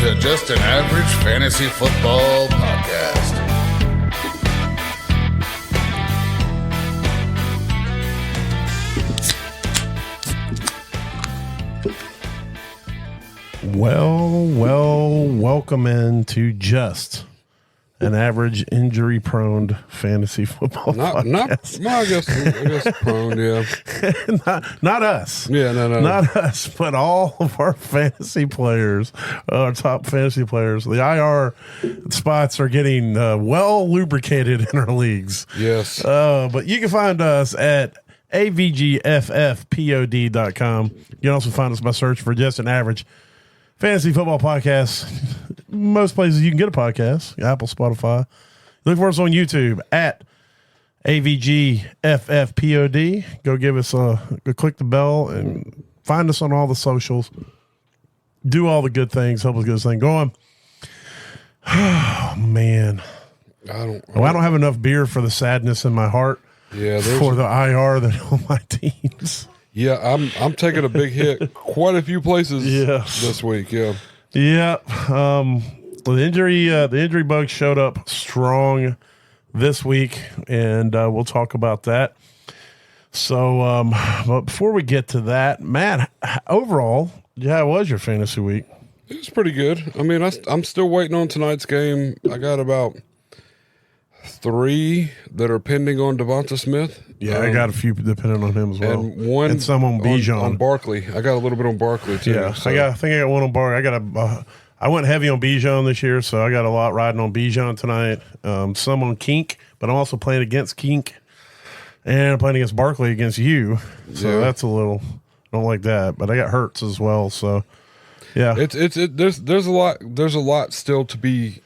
to Just an Average Fantasy Football Podcast. Welcome into Just an Average Injury-Prone Fantasy Football Podcast. I guess prone, yeah. not us. Yeah, no. Not us, but all of our fantasy players, our top fantasy players. The IR spots are getting well lubricated in our leagues. Yes. But you can find us at avgffpod.com. You can also find us by search for Just an Average Fantasy Football Podcast. Most places you can get a podcast, Apple, Spotify. Look for us on YouTube at AVGFFPOD. Go give us go click the bell and find us on all the socials. Do all the good things. Help us get this thing going. Oh, man. I don't have enough beer for the sadness in my heart. Yeah, for the IR that on my teams. Yeah, I'm taking a big hit quite a few places this week. Yeah. The injury bug showed up strong this week, and we'll talk about that. So, but before we get to that, Matt, overall, how was your fantasy week? It was pretty good. I mean, I'm still waiting on tonight's game. I got about 3 that are pending on Devonta Smith. Yeah, I got a few depending on him as well, and some on Bijan. On Barkley. I got a little bit on Barkley too. Yeah, so. I think I got one on Barkley. I went heavy on Bijan this year, so I got a lot riding on Bijan tonight. Some on Kink, but I'm also playing against Kink, and I'm playing against Barkley against you. So that's a little. I don't like that, but I got Hurts as well. So yeah, there's a lot still to be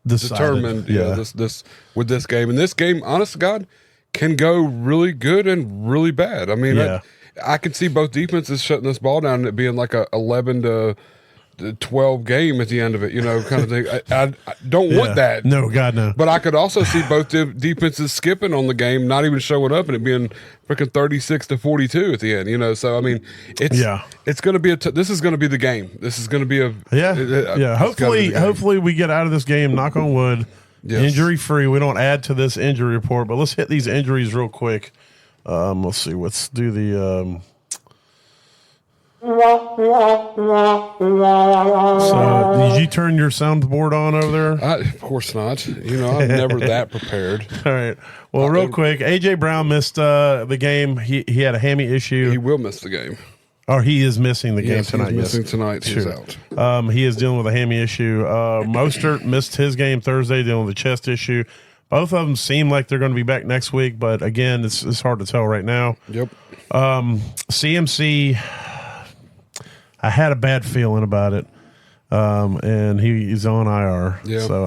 determined. This with this game, and this game, honest to God, can go really good and really bad. I mean, I can see both defenses shutting this ball down and it being like a 11 to 12 game at the end of it, kind of thing. I don't want that. No, God, no. But I could also see both defenses skipping on the game, not even showing up, and it being freaking 36 to 42 at the end. So I mean, it's going to be this is going to be the game. This is going to be Hopefully we get out of this game. Knock on wood. Yes. Injury free. We don't add to this injury report, but let's hit these injuries real quick. Let's see. Let's do the. So, did you turn your soundboard on over there? Of course not. I'm never that prepared. All right. Well, real quick, A.J. Brown missed the game. He had a hammy issue. He will miss the game. Or he is missing the game tonight. He's missing tonight. He's out. He is dealing with a hammy issue. Mostert missed his game Thursday, dealing with a chest issue. Both of them seem like they're going to be back next week, but again, it's hard to tell right now. Yep. CMC, I had a bad feeling about it, and he's on IR. Yep. So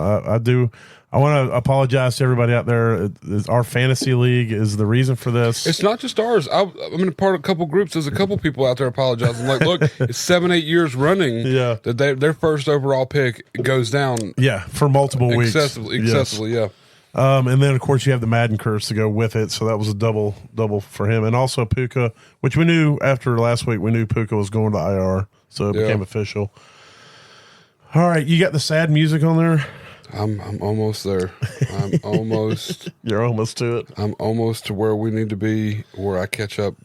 I want to apologize to everybody out there. Our fantasy league is the reason for this. It's not just ours. I'm in part of a couple groups. There's a couple people out there apologizing. Like, look, it's 7-8 years running that their first overall pick goes down. Yeah, for multiple weeks. Excessively, yeah. And then, of course, you have the Madden curse to go with it. So that was a double for him. And also Puka, which we knew after last week, we knew Puka was going to IR. So it became official. All right, you got the sad music on there? I'm almost there. I'm almost. You're almost to it. I'm almost to where we need to be, where I catch up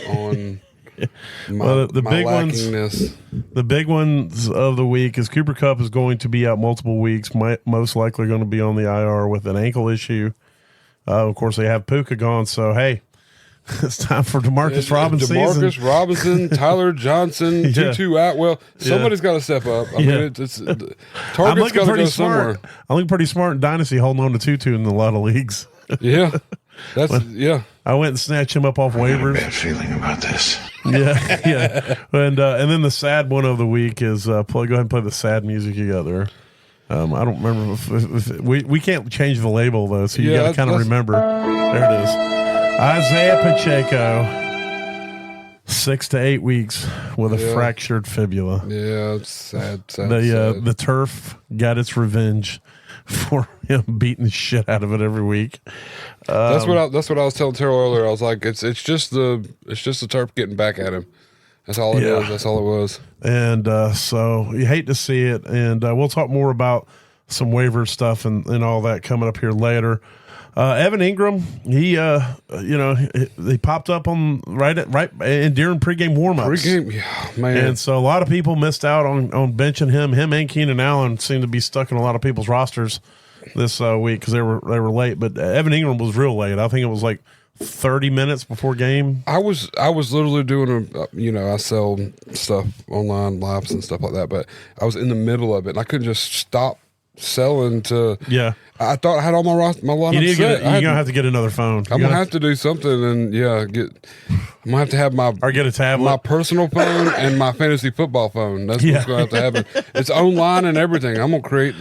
on the big lackingness. The big ones of the week is Cooper Kupp is going to be out multiple weeks. Most likely going to be on the IR with an ankle issue. Of course, they have Puka gone. So hey, it's time for Demarcus Robinson. Demarcus Robinson, Tyler Johnson, Tutu Atwell. Somebody's got to step up. I mean, target's got to go somewhere. I'm looking pretty smart in Dynasty, holding on to Tutu in a lot of leagues. Yeah, I went and snatched him up off waivers. I have a bad feeling about this. Yeah. And then the sad one of the week is go ahead and play the sad music you got there. I don't remember if we can't change the label though, so you got to kind of remember. There it is. Isaiah Pacheco, 6 to 8 weeks with a fractured fibula. Yeah, it's sad. The turf got its revenge for him beating the shit out of it every week. That's what I was telling Terrell earlier. I was like, it's just the turf getting back at him. That's all it is. That's all it was. And so you hate to see it. And we'll talk more about some waiver stuff and all that coming up here later. Evan Ingram, he popped up on right and during pregame warmups. Pregame, yeah, man. And so a lot of people missed out on benching him. Him and Keenan Allen seem to be stuck in a lot of people's rosters this week because they were late. But Evan Ingram was real late. I think it was like 30 minutes before game. I was literally doing I sell stuff online, lives and stuff like that. But I was in the middle of it, and I couldn't just stop selling to. Yeah. I thought I had all my lineup You're set. going to have to get another phone. I'm going to have to do something and I'm going to have my or get a tablet, my personal phone and my fantasy football phone. That's what's going to have to happen. It's online and everything. I'm going to create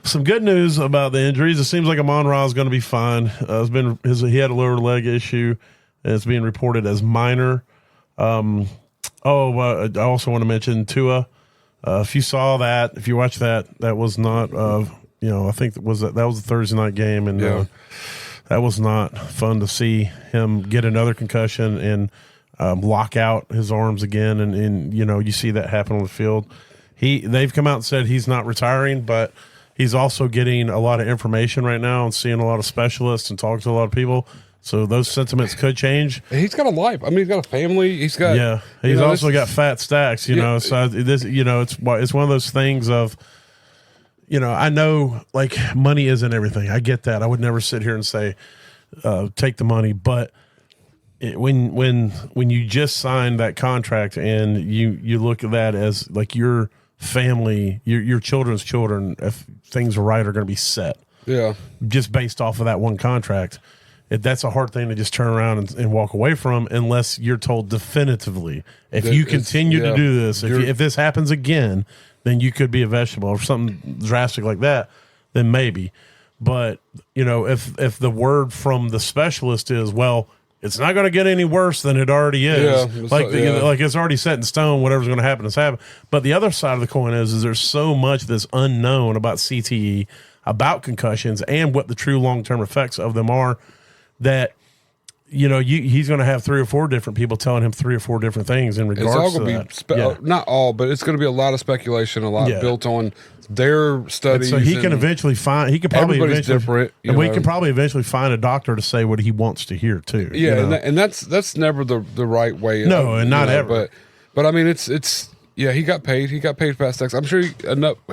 some good news about the injuries. It seems like Amon-Ra is going to be fine. He had a lower leg issue, and it's being reported as minor. I also want to mention Tua. If you saw that, if you watched that was not. I think that was the Thursday night game, and that was not fun to see him get another concussion and lock out his arms again, and you see that happen on the field. They've come out and said he's not retiring, but he's also getting a lot of information right now and seeing a lot of specialists and talking to a lot of people. So those sentiments could change. He's got a life. I mean, he's got a family. He's got He's also got fat stacks. So this it's one of those things of. I know like money isn't everything. I get that. I would never sit here and say, take the money. But when you just signed that contract and you look at that as like your family, your children's children, if things are right, are going to be set. Yeah. Just based off of that one contract. That's a hard thing to just turn around and walk away from unless you're told definitively. If you continue to do this, if this happens again, then you could be a vegetable or something drastic like that, then maybe. But, if the word from the specialist is, well, it's not going to get any worse than it already is. Like it's already set in stone, whatever's going to happen is happen. But the other side of the coin is there's so much that's unknown about CTE, about concussions, and what the true long-term effects of them are that he's going to have 3 or 4 different people telling him 3 or 4 different things in regards to that. Not all, but it's going to be a lot of speculation, a lot built on their studies. And so he can eventually find. He could probably different, and we can probably eventually find a doctor to say what he wants to hear too. Yeah, and that's never the right way. No, and not ever. But I mean, it's he got paid. He got paid fast tax. I'm sure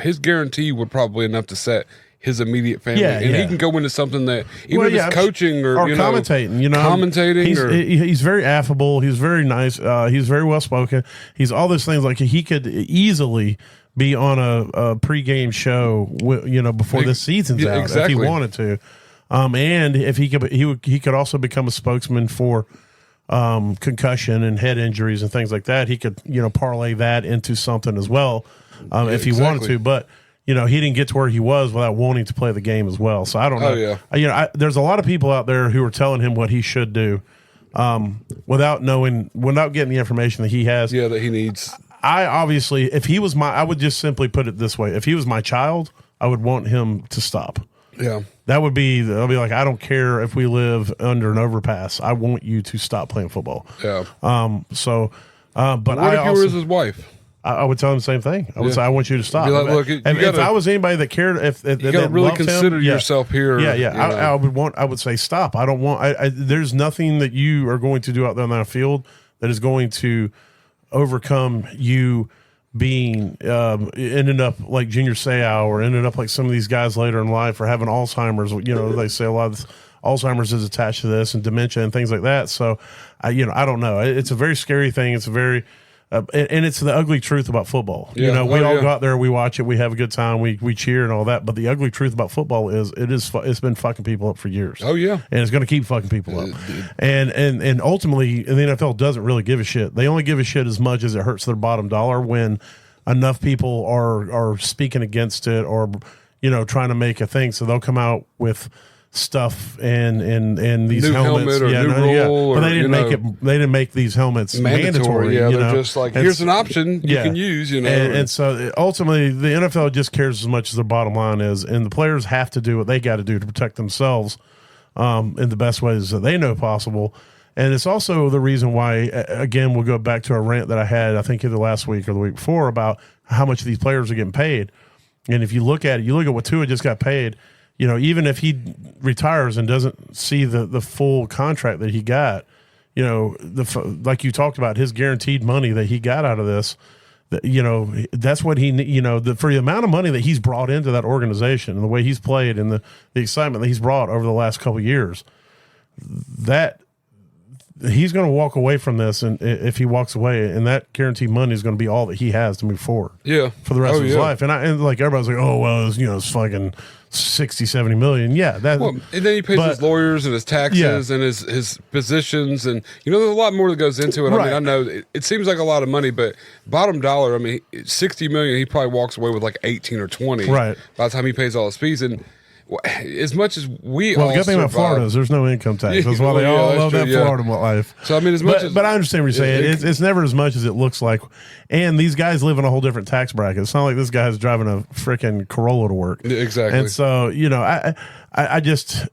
his guarantee would probably enough to set his immediate family, and he can go into something that even if it's coaching or commentating, he's very affable, he's very nice, he's very well spoken, he's all those things. Like he could easily be on a pregame show, before the season's out if he wanted to, and if he could also become a spokesman for concussion and head injuries and things like that. He could parlay that into something as well if he wanted to, but. He didn't get to where he was without wanting to play the game as well. So I don't know. Oh, yeah. There's a lot of people out there who are telling him what he should do, without getting the information that he has. Yeah, that he needs. I obviously, I would just simply put it this way: if he was my child, I would want him to stop. Yeah, I'll be like, I don't care if we live under an overpass. I want you to stop playing football. Yeah. But what if you were his wife? I would tell him the same thing. I would say, I want you to stop. Like, look, if I was anybody that cared, if you got to really consider yourself here. I would say stop. I don't want. There's nothing that you are going to do out there on that field that is going to overcome you being ended up like Junior Seau or ended up like some of these guys later in life or having Alzheimer's. They say a lot of Alzheimer's is attached to this and dementia and things like that. So, I don't know. It's a very scary thing. It's a very and it's the ugly truth about football. We all go out there, we watch it, we have a good time, we cheer and all that. But the ugly truth about football is it's been fucking people up for years. Oh yeah, and it's going to keep fucking people up. And ultimately, the NFL doesn't really give a shit. They only give a shit as much as it hurts their bottom dollar when enough people are speaking against it or trying to make a thing. So they'll come out with stuff and these new helmets, rule, but they didn't make it. They didn't make these helmets mandatory. They're just like, here's an option you can use. And so ultimately, the NFL just cares as much as their bottom line is, and the players have to do what they got to do to protect themselves in the best ways that they know possible. And it's also the reason why, again, we'll go back to a rant that I had, I think either last week or the week before, about how much these players are getting paid. And if you look at what Tua just got paid, even if he retires and doesn't see the full contract that he got, like you talked about, his guaranteed money that he got out of this, that's what he, for the amount of money that he's brought into that organization and the way he's played and the excitement that he's brought over the last couple of years, that he's going to walk away from this, and if he walks away, and that guaranteed money is going to be all that he has to move forward. Yeah, for the rest of his life. And like everybody's like, oh well, it's fucking 60, 70 million. Yeah, that. Well, and then he pays his lawyers and his taxes and his positions, and there's a lot more that goes into it. Right. I mean, I know it seems like a lot of money, but bottom dollar, I mean, 60 million, he probably walks away with like 18 or 20. Right. By the time he pays all his fees. And as much as the good thing about Florida is there's no income tax. That's why they all love that Florida life. So I mean, but I understand what you're saying. It's never as much as it looks like. And these guys live in a whole different tax bracket. It's not like this guy's driving a freaking Corolla to work. Exactly. And so I just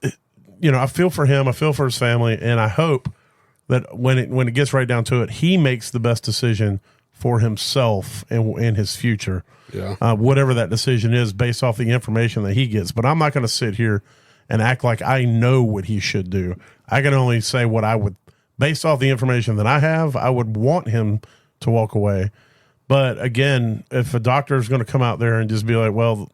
I feel for him. I feel for his family, and I hope that when it gets right down to it, he makes the best decision for himself and his future. Yeah. Whatever that decision is based off the information that he gets. But I'm not going to sit here and act like I know what he should do. I can only say what I would, based off the information that I have, I would want him to walk away. But again, if a doctor is going to come out there and just be like, well,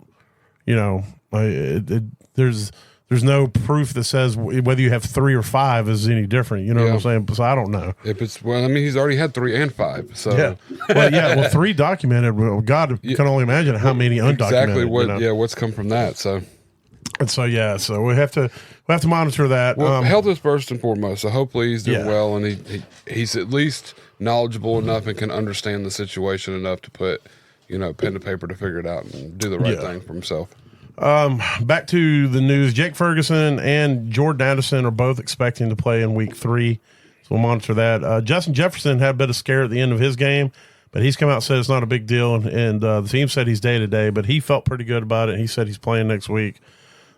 there's no proof that says whether you have 3 or 5 is any different. You know what I'm saying? So I don't know. If it's he's already had 3 and 5. So yeah. 3 documented. Well, God can only imagine how many undocumented. Exactly what's come from that. So we have to monitor that. Well, health is first and foremost. So hopefully he's doing well, and he's at least knowledgeable enough and can understand the situation enough to put pen to paper to figure it out and do the right thing for himself. Back to the news. Jake Ferguson and Jordan Addison are both expecting to play in week 3. So we'll monitor that. Justin Jefferson had a bit of scare at the end of his game, but he's come out and said it's not a big deal. And the team said he's day-to-day, but he felt pretty good about it. He said he's playing next week.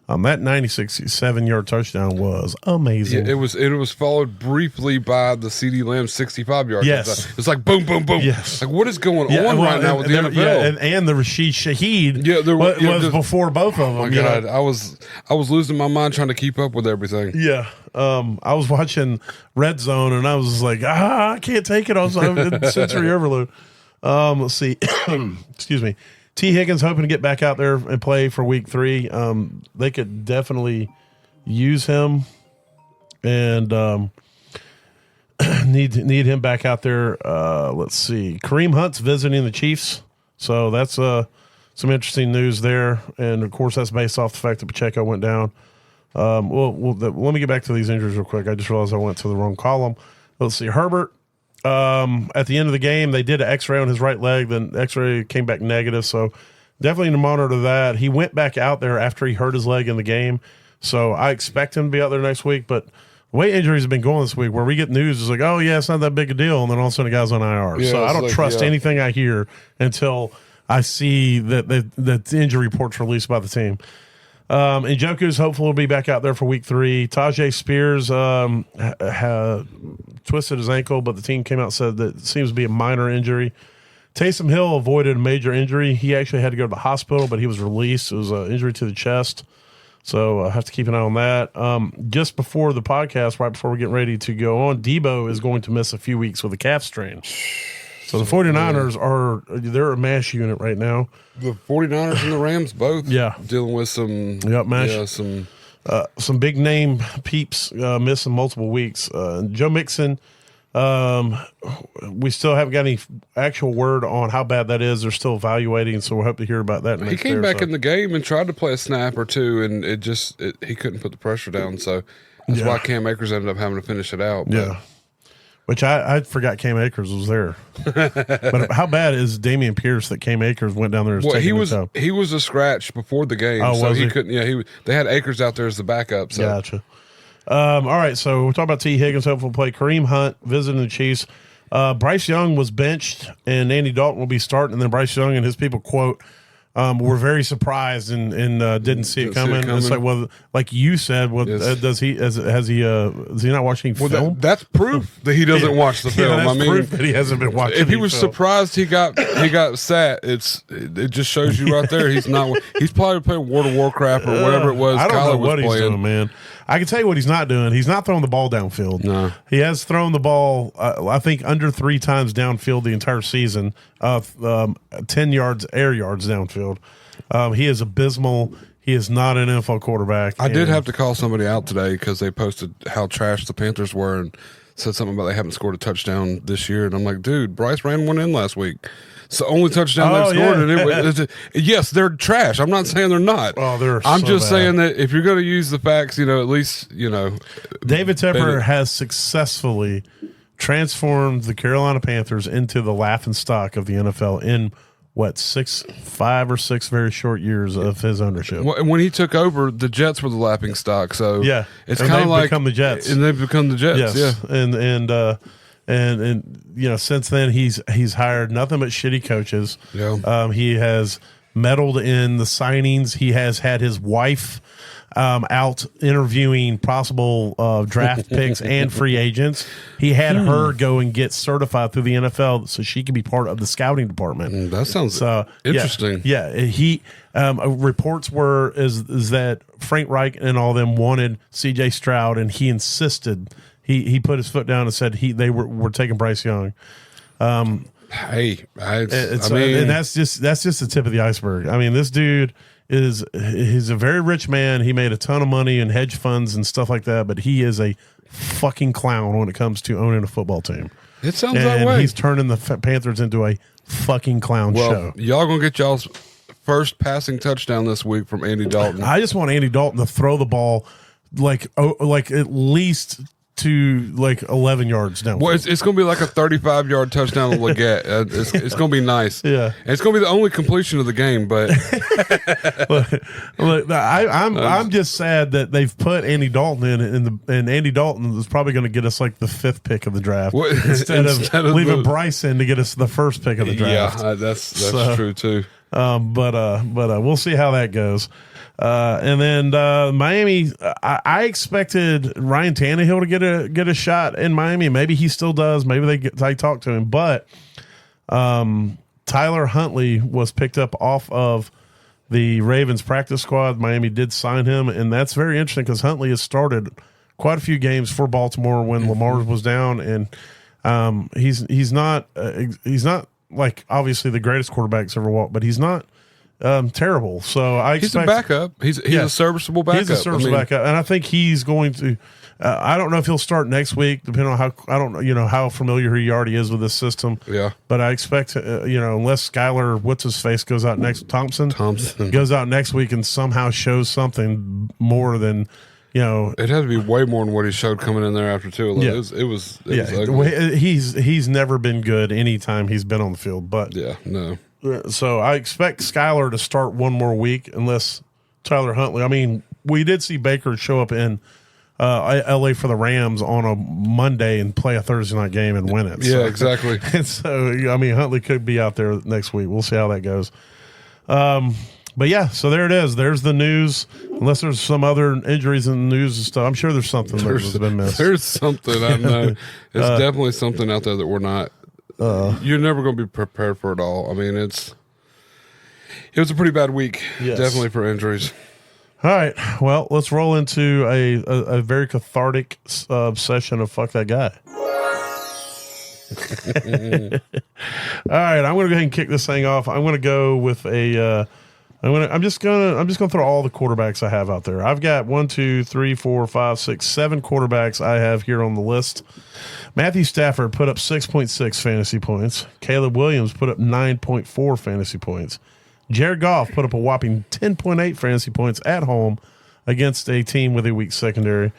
That 96-7-yard touchdown was amazing. Yeah, it was followed briefly by the CeeDee Lamb 65-yard. Yes. It's like boom, boom, boom. Yes. Like, what is going on right now with the NFL? Yeah, and the Rashid Shaheed was before both of them. Oh, my God. I was losing my mind trying to keep up with everything. Yeah. I was watching Red Zone, and I was just like, I can't take it. I was in sensory overload. Let's see. Excuse me. T. Higgins hoping to get back out there and play for week 3. They could definitely use him, and need him back out there. Let's see. Kareem Hunt's visiting the Chiefs, so that's some interesting news there. And of course, that's based off the fact that Pacheco went down. Let me get back to these injuries real quick. I just realized I went to the wrong column. Let's see. Herbert. At the end of the game, they did an X-ray on his right leg. Then X-ray came back negative, so definitely to monitor that. He went back out there after he hurt his leg in the game, so I expect him to be out there next week. But the way injuries have been going this week, where we get news is like, oh yeah, it's not that big a deal, and then all of a sudden the guy's on IR. Yeah, so I don't trust anything I hear until I see that the injury report's released by the team. Njoku's hopeful will be back out there for week 3. Tajay Spears twisted his ankle, but the team came out and said that it seems to be a minor injury. Taysom Hill avoided a major injury. He actually had to go to the hospital, but he was released. It was an injury to the chest. So I have to keep an eye on that. Just before the podcast, right before we're getting ready to go on, Debo is going to miss a few weeks with a calf strain. So the 49ers they're a mash unit right now. The 49ers and the Rams both dealing with some some big name peeps missing multiple weeks. Joe Mixon, we still haven't got any actual word on how bad that is. They're still evaluating, so we'll hope to hear about that. He came back in the game and tried to play a snap or two, and he couldn't put the pressure down. So that's why Cam Akers ended up having to finish it out. But. Which I forgot Cam Akers was there. But how bad is Damian Pierce that Cam Akers went down there? He was a scratch before the game, so he couldn't. Yeah, they had Akers out there as the backup. So. Gotcha. All right, so we're talking about T. Higgins. Hopefully, play Kareem Hunt visiting the Chiefs. Bryce Young was benched, and Andy Dalton will be starting. And then Bryce Young and his people quote, were very surprised and didn't see it coming. It's like, well, like you said, well, does he has he not watching film? That's proof that he doesn't watch the film. That's proof that he hasn't been watching. If he was surprised he got sat, it just shows you right there. He's not. He's probably playing World of Warcraft or whatever it was. I don't know what he's doing, man. I can tell you what he's not doing. He's not throwing the ball downfield. No, he has thrown the ball. I think under 3 times downfield the entire season. 10 yards air yards downfield. He is abysmal. He is not an NFL quarterback. I did have to call somebody out today because they posted how trash the Panthers were and said something about they haven't scored a touchdown this year. And I'm like, dude, Bryce ran one in last week. It's the only touchdown they've scored. And yes, they're trash. I'm not saying they're not. Oh, I'm just saying that if you're going to use the facts, at least, David Tepper has successfully transformed the Carolina Panthers into the laughingstock of the NFL in 5 or 6 very short years of his ownership. When he took over, the Jets were the laughing stock. So yeah, it's kind of like become the Jets, and they've become the Jets. Yes. Yeah, and since then he's hired nothing but shitty coaches. Yeah, he has meddled in the signings. He has had his wife out interviewing possible draft picks and free agents. He had her go and get certified through the NFL so she could be part of the scouting department. That sounds interesting. Yeah, he reports is that Frank Reich and all them wanted C.J. Stroud, and he insisted. He put his foot down and said they were taking Bryce Young. And that's just the tip of the iceberg. I mean, this dude he's a very rich man. He made a ton of money in hedge funds and stuff like that, but he is a fucking clown when it comes to owning a football team. It sounds that way. He's turning the Panthers into a fucking clown show. Y'all gonna get y'all's first passing touchdown this week from Andy Dalton. I just want Andy Dalton to throw the ball like at least to 11 yards down. Well, it's going to be like a 35-yard touchdown to Leggett. It's going to be nice. Yeah, and it's going to be the only completion of the game. But I'm just sad that they've put Andy Dalton in and Andy Dalton is probably going to get us like the 5th pick of the draft instead of leaving Bryce in to get us the 1st pick of the draft. Yeah, that's true too. But we'll see how that goes. And then Miami, I expected Ryan Tannehill to get a shot in Miami. Maybe he still does. Maybe they talk to him. But Tyler Huntley was picked up off of the Ravens practice squad. Miami did sign him, and that's very interesting because Huntley has started quite a few games for Baltimore when Lamar was down, and he's not like obviously the greatest quarterbacks ever walked, but he's not terrible. So he's a backup. He's a serviceable backup. He's a serviceable backup, and I think he's going to. I don't know if he'll start next week, depending on how familiar he already is with this system. Yeah, but I expect unless Skylar what's-his-face goes out next, Thompson goes out next week and somehow shows something more than. It had to be way more than what he showed coming in there after too. Yeah. It was ugly. He's never been good anytime he's been on the field. But no. So I expect Skylar to start one more week unless Tyler Huntley. I mean, we did see Baker show up in L.A. for the Rams on a Monday and play a Thursday night game and win it. Yeah, exactly. And so, I mean, Huntley could be out there next week. We'll see how that goes. But yeah, so there it is. There's the news. Unless there's some other injuries in the news and stuff, I'm sure there's something that's been missed. There's something I know. It's definitely something out there that we're not. You're never going to be prepared for it all. I mean, it was a pretty bad week, definitely for injuries. All right, well, let's roll into a very cathartic session of Fuck That Guy. All right, I'm going to go ahead and kick this thing off. I'm going to go with I'm just gonna throw all the quarterbacks I have out there. I've got 1, 2, 3, 4, 5, 6, 7 quarterbacks I have here on the list. Matthew Stafford put up 6.6 fantasy points. Caleb Williams put up 9.4 fantasy points. Jared Goff put up a whopping 10.8 fantasy points at home against a team with a weak secondary.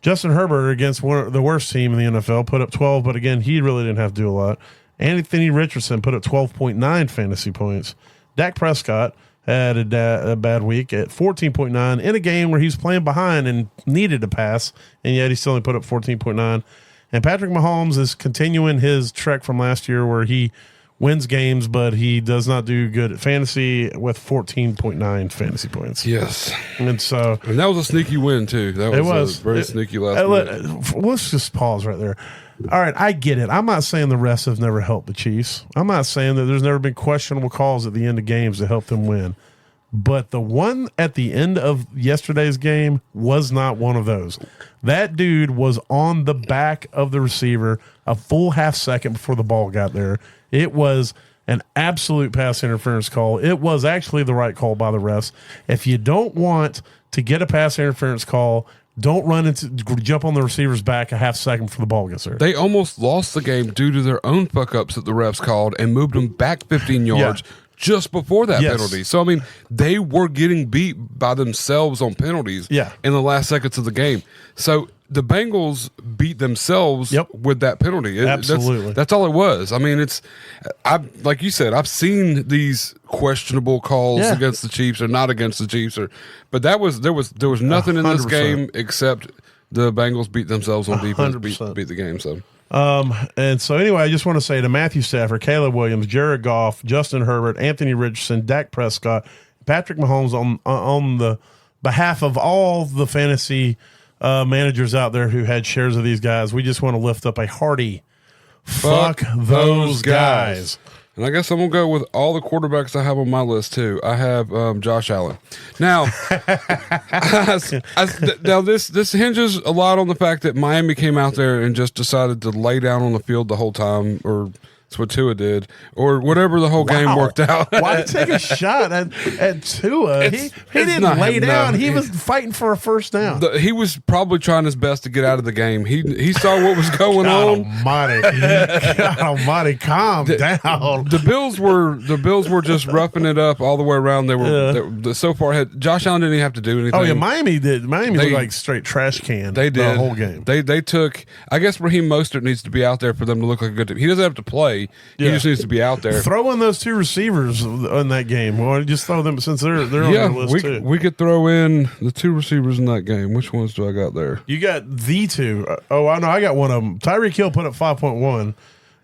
Justin Herbert against the worst team in the NFL put up 12, but again, he really didn't have to do a lot. Anthony Richardson put up 12.9 fantasy points. Dak Prescott had a bad week at 14.9 in a game where he was playing behind and needed to pass, and yet he still only put up 14.9. And Patrick Mahomes is continuing his trek from last year where he wins games, but he does not do good at fantasy with 14.9 fantasy points. Yes. And that was a sneaky win, too. That was very sneaky last week. Let's just pause right there. All right, I get it. I'm not saying the refs have never helped the Chiefs. I'm not saying that there's never been questionable calls at the end of games to help them win. But the one at the end of yesterday's game was not one of those. That dude was on the back of the receiver a full half second before the ball got there. It was an absolute pass interference call. It was actually the right call by the refs. If you don't want to get a pass interference call, don't jump on the receiver's back a half second before the ball gets there. They almost lost the game due to their own fuck-ups that the refs called and moved them back 15 yards just before that penalty. So, I mean, they were getting beat by themselves on penalties in the last seconds of the game. So, the Bengals beat themselves with that penalty. Absolutely. That's all it was. I mean, like you said, I've seen these questionable calls against the Chiefs or not against the Chiefs, but there was nothing 100%. In this game except the Bengals beat themselves on defense, beat the game. So. And so anyway, I just want to say to Matthew Stafford, Caleb Williams, Jared Goff, Justin Herbert, Anthony Richardson, Dak Prescott, Patrick Mahomes on the behalf of all the fantasy managers out there who had shares of these guys, we just want to lift up a hearty fuck those guys. And I guess I'm going to go with all the quarterbacks I have on my list, too. I have Josh Allen. Now, now this hinges a lot on the fact that Miami came out there and just decided to lay down on the field the whole time, or that's what Tua did, or whatever the whole game worked out. Why take a shot at Tua? He didn't lay down. He was fighting for a first down. He was probably trying his best to get out of the game. He saw what was going on. God almighty, calm down. The Bills were just roughing it up all the way around. They were so far ahead. Josh Allen didn't even have to do anything. Oh yeah, Miami did. Miami looked like straight trash can. They did the whole game. They took. I guess Raheem Mostert needs to be out there for them to look like a good team. He doesn't have to play. He just needs to be out there. Throw in those two receivers in that game. Well, just throw them since they're on your list too. We could throw in the two receivers in that game. Which ones do I got there? You got the two. I know. I got one of them. Tyreek Hill put up 5.1,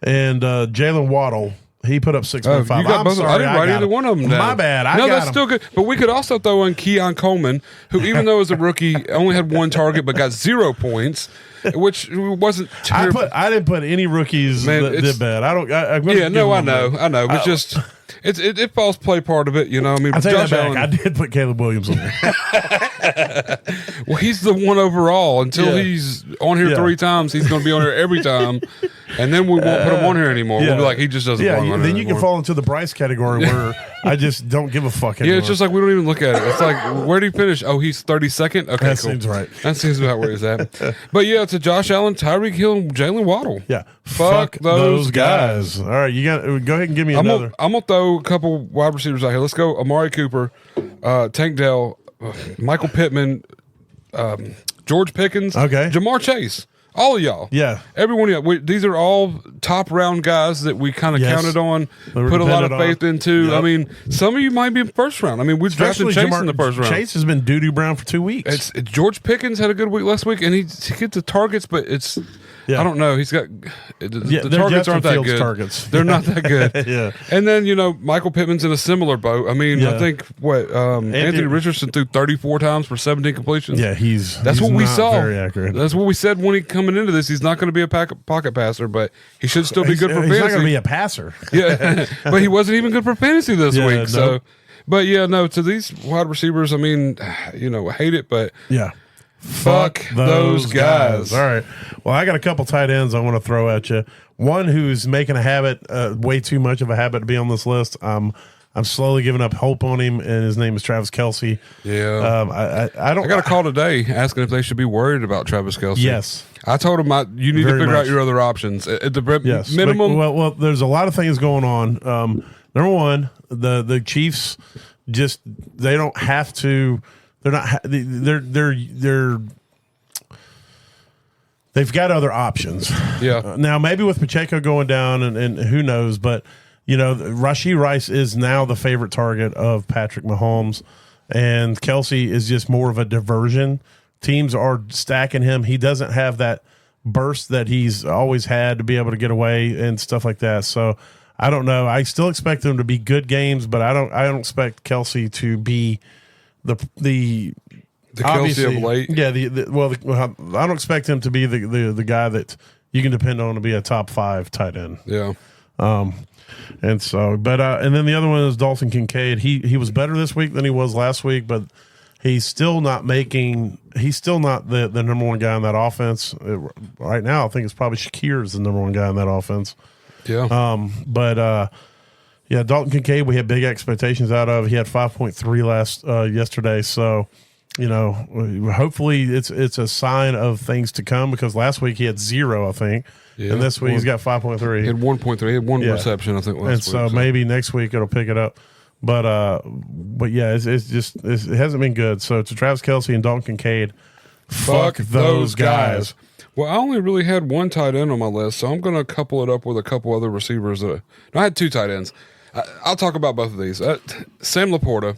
and Jalen Waddle. He put up 6.5. I'm sorry, I didn't write either one of them down. My bad. That's still good. But we could also throw in Keon Coleman, who, even though as a rookie, only had one target but got 0 points, which wasn't terrible. I didn't put any rookies that did bad. I know. But just it falls play part of it. You know, I mean, Josh Allen, I did put Caleb Williams on there. Well, he's the one overall. Until he's on here 3 times, he's going to be on here every time. And then we won't put him on here anymore. We'll be like, he just doesn't belong on then here you can fall into the Bryce category where I just don't give a fuck anymore. Yeah, it's just like we don't even look at it. It's like, where did he finish? Oh, he's 32nd? Okay, that cool. seems right. That seems about where he's at. But yeah, it's a Josh Allen, Tyreek Hill, and Jalen Waddle. Yeah. Fuck those guys. All right, you got go ahead and give me another. I'm going to throw a couple wide receivers out here. Let's go Amari Cooper, Tank Dell, Michael Pittman, George Pickens, Jamar Chase. All of y'all. Yeah. Every one of y'all. These are all top round guys that we kind of counted on, put a lot of faith into. Yep. I mean, some of you might be in first round. I mean, we drafted Chase in the first round. Chase has been doo-doo brown for 2 weeks. George Pickens had a good week last week, and he gets the targets, but it's I don't know. He's got the targets aren't that good. Targets. They're not that good. Yeah. And then Michael Pittman's in a similar boat. I mean, I think Anthony Richardson threw 34 times for 17 completions. Yeah, that's what we saw. Very accurate. That's what we said when he coming into this. He's not going to be a pocket passer, but he should still be good for fantasy. He's not going to be a passer. Yeah, but he wasn't even good for fantasy this week. No. So, but to these wide receivers, I mean, I hate it, but fuck those guys. All right. Well, I got a couple tight ends I want to throw at you. One who's making a habit, way too much of a habit to be on this list. I'm slowly giving up hope on him, and his name is Travis Kelce. Yeah. I got a call today asking if they should be worried about Travis Kelce. Yes. I told him you need to figure out your other options. At the minimum. Well, there's a lot of things going on. Number one, the Chiefs they don't have to. They're not. They've got other options. Yeah. Now maybe with Pacheco going down, and who knows, but Rashee Rice is now the favorite target of Patrick Mahomes, and Kelce is just more of a diversion. Teams are stacking him. He doesn't have that burst that he's always had to be able to get away and stuff like that. So I don't know. I still expect them to be good games, but I don't expect Kelsey to be the Kelsey of late. Yeah, I don't expect him to be the guy that you can depend on to be a top 5 tight end. Yeah. And so, but and then the other one is Dalton Kincaid. He was better this week than he was last week, but he's still not the number one guy in that offense right now. I think it's probably Shakir is the number one guy in that offense. Yeah. Yeah, Dalton Kincaid, we had big expectations out of. He had 5.3 yesterday. So, hopefully it's a sign of things to come, because last week he had 0, I think. Yeah. And this week he's got 5.3. He had 1.3. He had one reception, I think, last week. And so maybe next week it'll pick it up. But yeah, it hasn't been good. So to Travis Kelce and Dalton Kincaid, fuck those guys. Well, I only really had one tight end on my list, so I'm going to couple it up with a couple other receivers. I had 2 tight ends. I'll talk about both of these. Sam Laporta.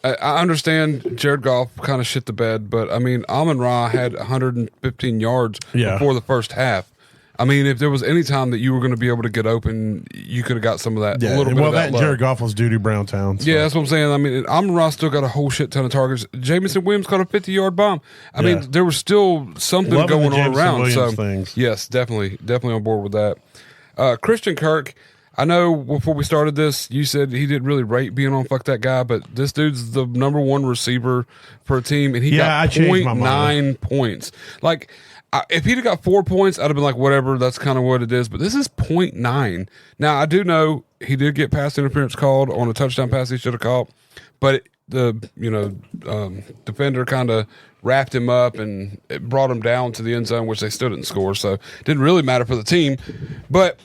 I understand Jared Goff kind of shit the bed, but I mean, Amon-Ra had 115 yards before the first half. I mean, if there was any time that you were going to be able to get open, you could have got some of that. Yeah, a little bit of that. Jared Goff was doo-doo Browntown. So. Yeah, that's what I'm saying. I mean, Amon-Ra still got a whole shit ton of targets. Jamison Williams caught a 50-yard bomb. I mean, there was still something going on around. Williams things. Yes, definitely on board with that. Christian Kirk. I know before we started this, you said he didn't really rate being on Fuck That Guy, but this dude's the number 1 receiver for a team, and he got 0.9 points. Like, if he'd have got 4 points, I'd have been like, whatever, that's kind of what it is. But this is 0.9. Now, I do know he did get pass interference called on a touchdown pass he should have caught, but the defender kind of wrapped him up and it brought him down to the end zone, which they still didn't score. So it didn't really matter for the team, but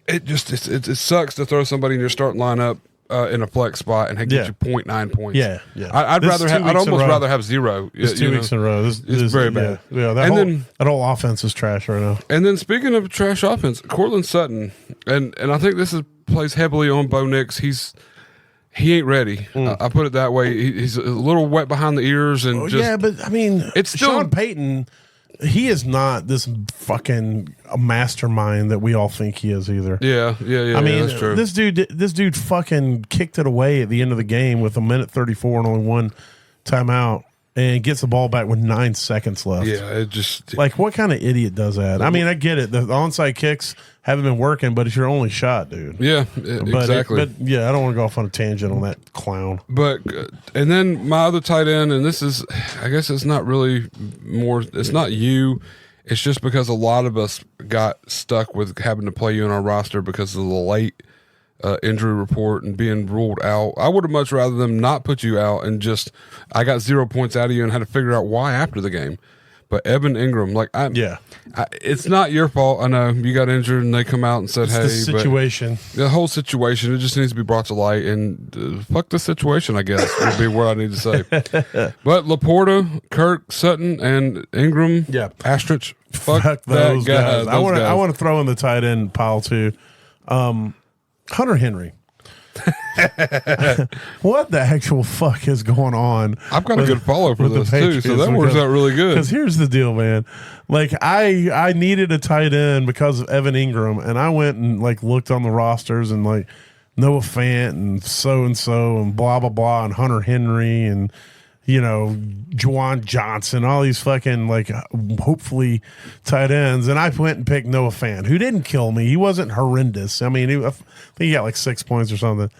it sucks to throw somebody in your starting lineup in a flex spot and get you 0.9 points. Yeah. I'd almost rather have 0. It's 2 weeks in a row. This is very bad. Yeah, that whole offense is trash right now. And then speaking of trash offense, Cortland Sutton, and I think this plays heavily on Bo Nix. He ain't ready. I put it that way. He's a little wet behind the ears, and but I mean, it's still Sean Payton. He is not this fucking mastermind that we all think he is either. Yeah. I mean, that's true. This dude fucking kicked it away at the end of the game with 1:34 and only 1 timeout, and gets the ball back with 9 seconds left. Yeah, it just like, what kind of idiot does that? I mean, I get it. The onside kicks haven't been working, but it's your only shot, dude. Yeah, exactly. But yeah, I don't want to go off on a tangent on that clown. But and then my other tight end, and this is, I guess it's not really more. It's not you. It's just because a lot of us got stuck with having to play you on our roster because of the late injury report and being ruled out. I would have much rather them not put you out and just I got 0 points out of you and had to figure out why after the game. But Evan Ingram, it's not your fault. I know you got injured and they come out and said, it's the situation. The whole situation, it just needs to be brought to light. And fuck the situation, I guess, would be what I need to say. But Laporta, Kirk, Sutton, and Ingram, Astrich, fuck those guys. I want to throw in the tight end pile too. Hunter Henry. What the actual fuck is going on? I've got a good follow for this too, so that works out really good. Because here's the deal, man. Like I needed a tight end because of Evan Ingram, and I went and like looked on the rosters and like Noah Fant and blah blah blah and Hunter Henry and Juwan Johnson, all these fucking like hopefully tight ends, and I went and picked Noah Fant, who didn't kill me. He wasn't horrendous. I mean, I think he got like 6 points or something.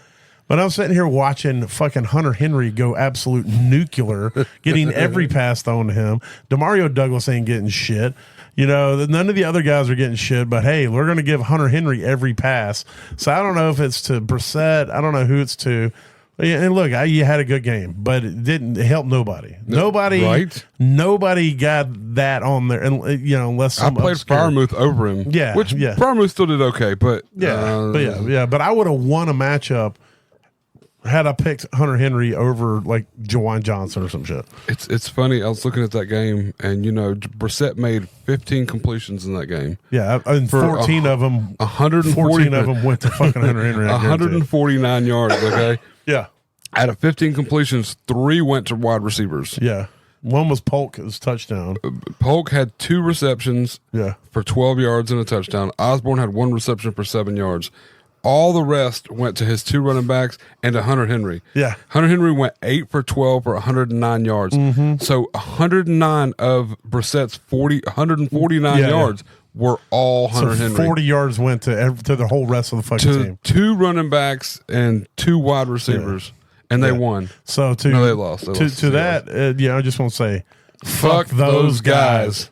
But I'm sitting here watching fucking Hunter Henry go absolute nuclear, getting every pass thrown to him. Demario Douglas ain't getting shit. None of the other guys are getting shit, but hey, we're going to give Hunter Henry every pass. So I don't know if it's to Brissett. I don't know who it's to. And look, you had a good game, but it didn't help nobody. Nobody got that on there, and unless some I played Freiermuth over him. Which Freiermuth still did okay, but but I would have won a matchup had I picked Hunter Henry over like Juwan Johnson or some shit. It's funny. I was looking at that game, and Brissett made 15 completions in that game. Yeah, and 14 of them, 114 of them went to fucking Hunter Henry. 149 yards. Okay. Yeah. Out of 15 completions, 3 went to wide receivers. Yeah. One was Polk, his touchdown. Polk had 2 receptions for 12 yards and a touchdown. Osborne had 1 reception for 7 yards. All the rest went to his 2 running backs and to Hunter Henry. Yeah. Hunter Henry went 8 for 12 for 109 yards. Mm-hmm. So 109 of Brissett's 149 yards were all Hunter Henry. 40 yards went to the whole rest of the fucking team. 2 running backs and 2 wide receivers, and they won. So they lost. I just want to say, fuck those guys.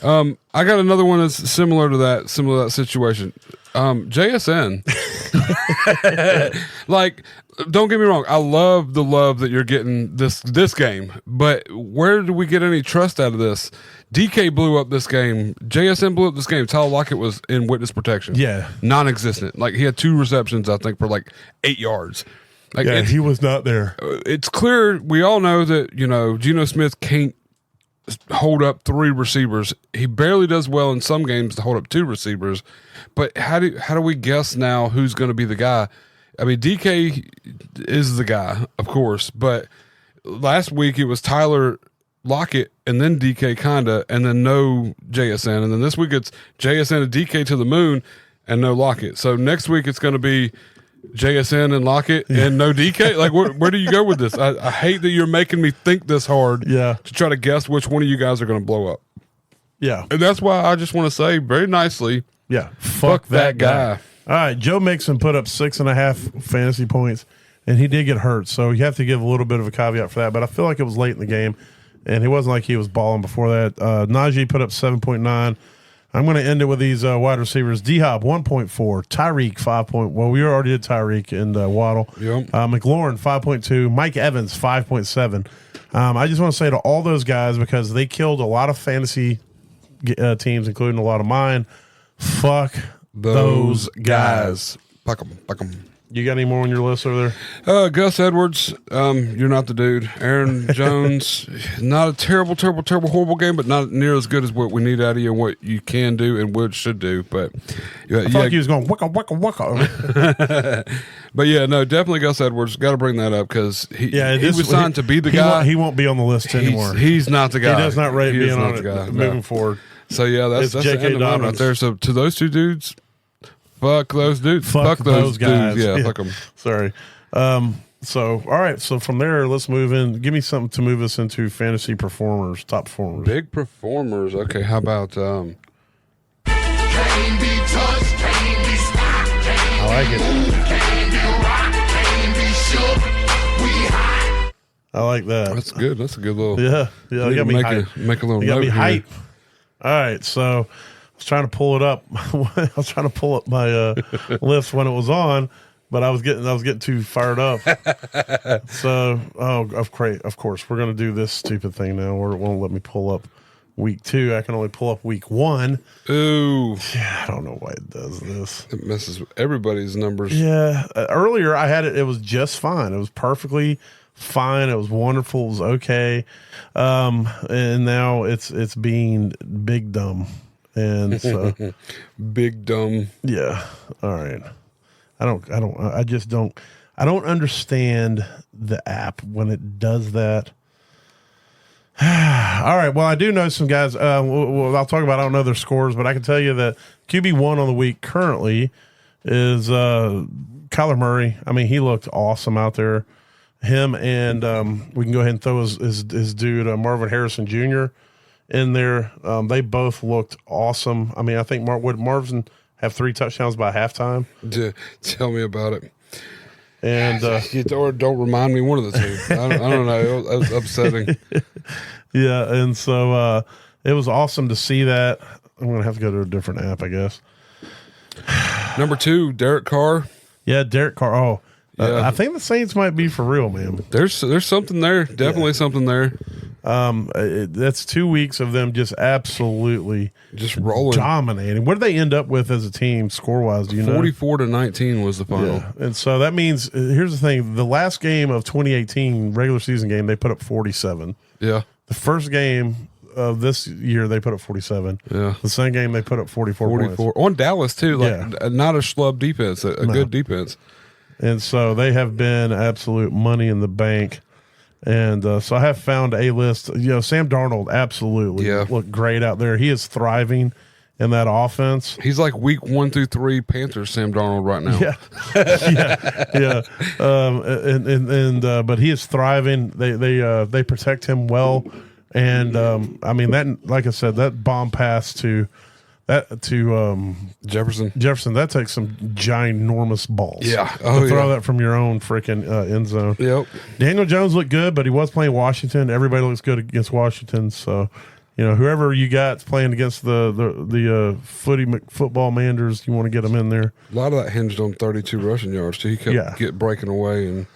I got another one that's similar to that situation. JSN. Like, don't get me wrong, I love the love that you're getting this game, but where do we get any trust out of this? DK blew up this game. JSN blew up this game. Tyler Lockett was in witness protection. Yeah. Non-existent. Like, he had 2 receptions, I think, for like 8 yards. Like, he was not there. It's clear, we all know that, Geno Smith can't hold up 3 receivers. He barely does well in some games to hold up 2 receivers. But how do we guess now who's going to be the guy? I mean, DK is the guy, of course, but last week it was Tyler Lockett and then DK kinda, and then no JSN, and then this week it's JSN and DK to the moon and no Lockett. So next week it's going to be JSN and Lockett and no DK. Like, where do you go with this? I hate that you're making me think this hard to try to guess which one of you guys are going to blow up. Yeah. And that's why I just want to say very nicely, fuck that guy. All right, Joe Mixon put up 6.5 fantasy points, and he did get hurt, so you have to give a little bit of a caveat for that, but I feel like it was late in the game, and it wasn't like he was balling before that. Najee put up 7.9. I'm going to end it with these wide receivers. D-Hop, 1.4. Tyreek, 5. Well, we already did Tyreek and Waddle. Yep. McLaurin, 5.2. Mike Evans, 5.7. I just want to say to all those guys, because they killed a lot of fantasy teams, including a lot of mine, fuck those guys. Fuck them. You got any more on your list over there? Gus Edwards, you're not the dude. Aaron Jones, not a terrible, horrible game, but not near as good as what we need out of you and what you can do and what should do. But I felt like he was going wicka. But yeah, no, definitely Gus Edwards. Got to bring that up because he was signed to be the guy. He won't be on the list anymore. He's not the guy. He does not rate being on it moving forward. So yeah, that's the end of mine right there. So to those 2 dudes. Fuck those dudes. Fuck those guys. Dudes. Yeah, fuck them. Sorry. So, all right. So from there, let's move in. Give me something to move us into fantasy performers, top performers. Big performers. Okay, how about Can't be touched, can't be stopped, I like it. Can't be rocked, can't be shook. We hot. I like that. That's good. That's a good little. Yeah. You got me hype. Make a little. You got note me here. hype. All right. So I was trying to pull it up. I was trying to pull up my list when it was on, but I was getting too fired up. So, of course, we're gonna do this stupid thing now, where it won't let me pull up week 2. I can only pull up week 1. Ooh, yeah, I don't know why it does this. It messes with everybody's numbers. Yeah, earlier I had it. It was just fine. It was perfectly fine. It was wonderful. It was okay. And now it's being big dumb. And so big dumb. Yeah. All right. I don't understand the app when it does that. All right. Well, I do know some guys. I'll talk about, I don't know their scores, but I can tell you that QB1 on the week currently is Kyler Murray. I mean, he looked awesome out there. Him and we can go ahead and throw his dude, Marvin Harrison Jr. in there. They both looked awesome. I mean, I think would Marvin have 3 touchdowns by halftime? Tell me about it. And or don't remind me one of the 2. I don't know. It was upsetting. Yeah, and so it was awesome to see that. I'm going to have to go to a different app, I guess. Number 2, Derek Carr. Yeah, Derek Carr. Oh, yeah. I think the Saints might be for real, man. There's something there. Definitely something there. That's 2 weeks of them just absolutely just rolling, dominating. What did they end up with as a team score wise? Do you know? 44-19 was the final. Yeah. And so that means here's the thing: the last game of 2018 regular season game, they put up 47. Yeah. The first game of this year, they put up 47. Yeah. The second game, they put up 44 points. On Dallas too. Like not a schlub defense, a good defense. And so they have been absolute money in the bank. And so I have found a list. Sam Darnold absolutely looked great out there. He is thriving in that offense. He's like week 1 through 3 Panthers Sam Darnold right now. Yeah. But he is thriving. They protect him well, and I mean that. Like I said, that bomb pass to Jefferson. That takes some ginormous balls. Yeah. To throw that from your own freaking end zone. Yep. Daniel Jones looked good, but he was playing Washington. Everybody looks good against Washington. So, whoever you got playing against the football Manders, you want to get them in there. A lot of that hinged on 32 rushing yards. So he kept breaking away. And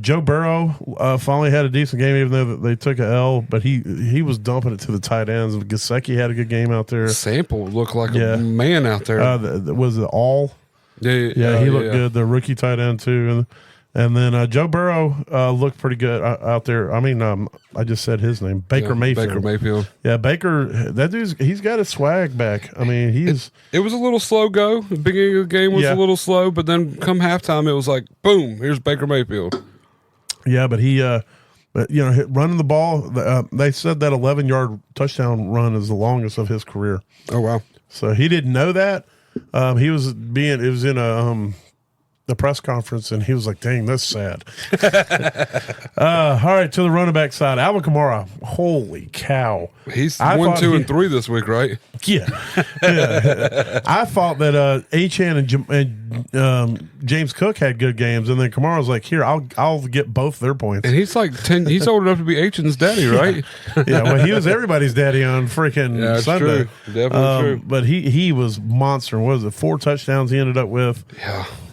Joe Burrow finally had a decent game, even though they took a L. But he was dumping it to the tight ends. Gesicki had a good game out there. Sample looked like a man out there. Was it all? Yeah, he looked good. The rookie tight end too, and then Joe Burrow looked pretty good out there. I mean, I just said his name, Baker Mayfield. Yeah, Baker. That he's got his swag back. I mean, it was a little slow go. The beginning of the game was a little slow, but then come halftime, it was like boom. Here's Baker Mayfield. Yeah, but he. Running the ball. They said that 11-yard touchdown run is the longest of his career. Oh wow! So he didn't know that. It was in the press conference, and he was like, "Dang, that's sad." All right, to the running back side, Alvin Kamara. Holy cow! He's 1, 2, and 3 this week, right? Yeah. I thought that Achane and James Cook had good games, and then Kamara was like, "Here, I'll get both their points." And he's like 10. He's old enough to be Achane's daddy, right? Yeah. Well, he was everybody's daddy on freaking Sunday. True. Definitely true. But he was monster. What was it? 4 touchdowns he ended up with.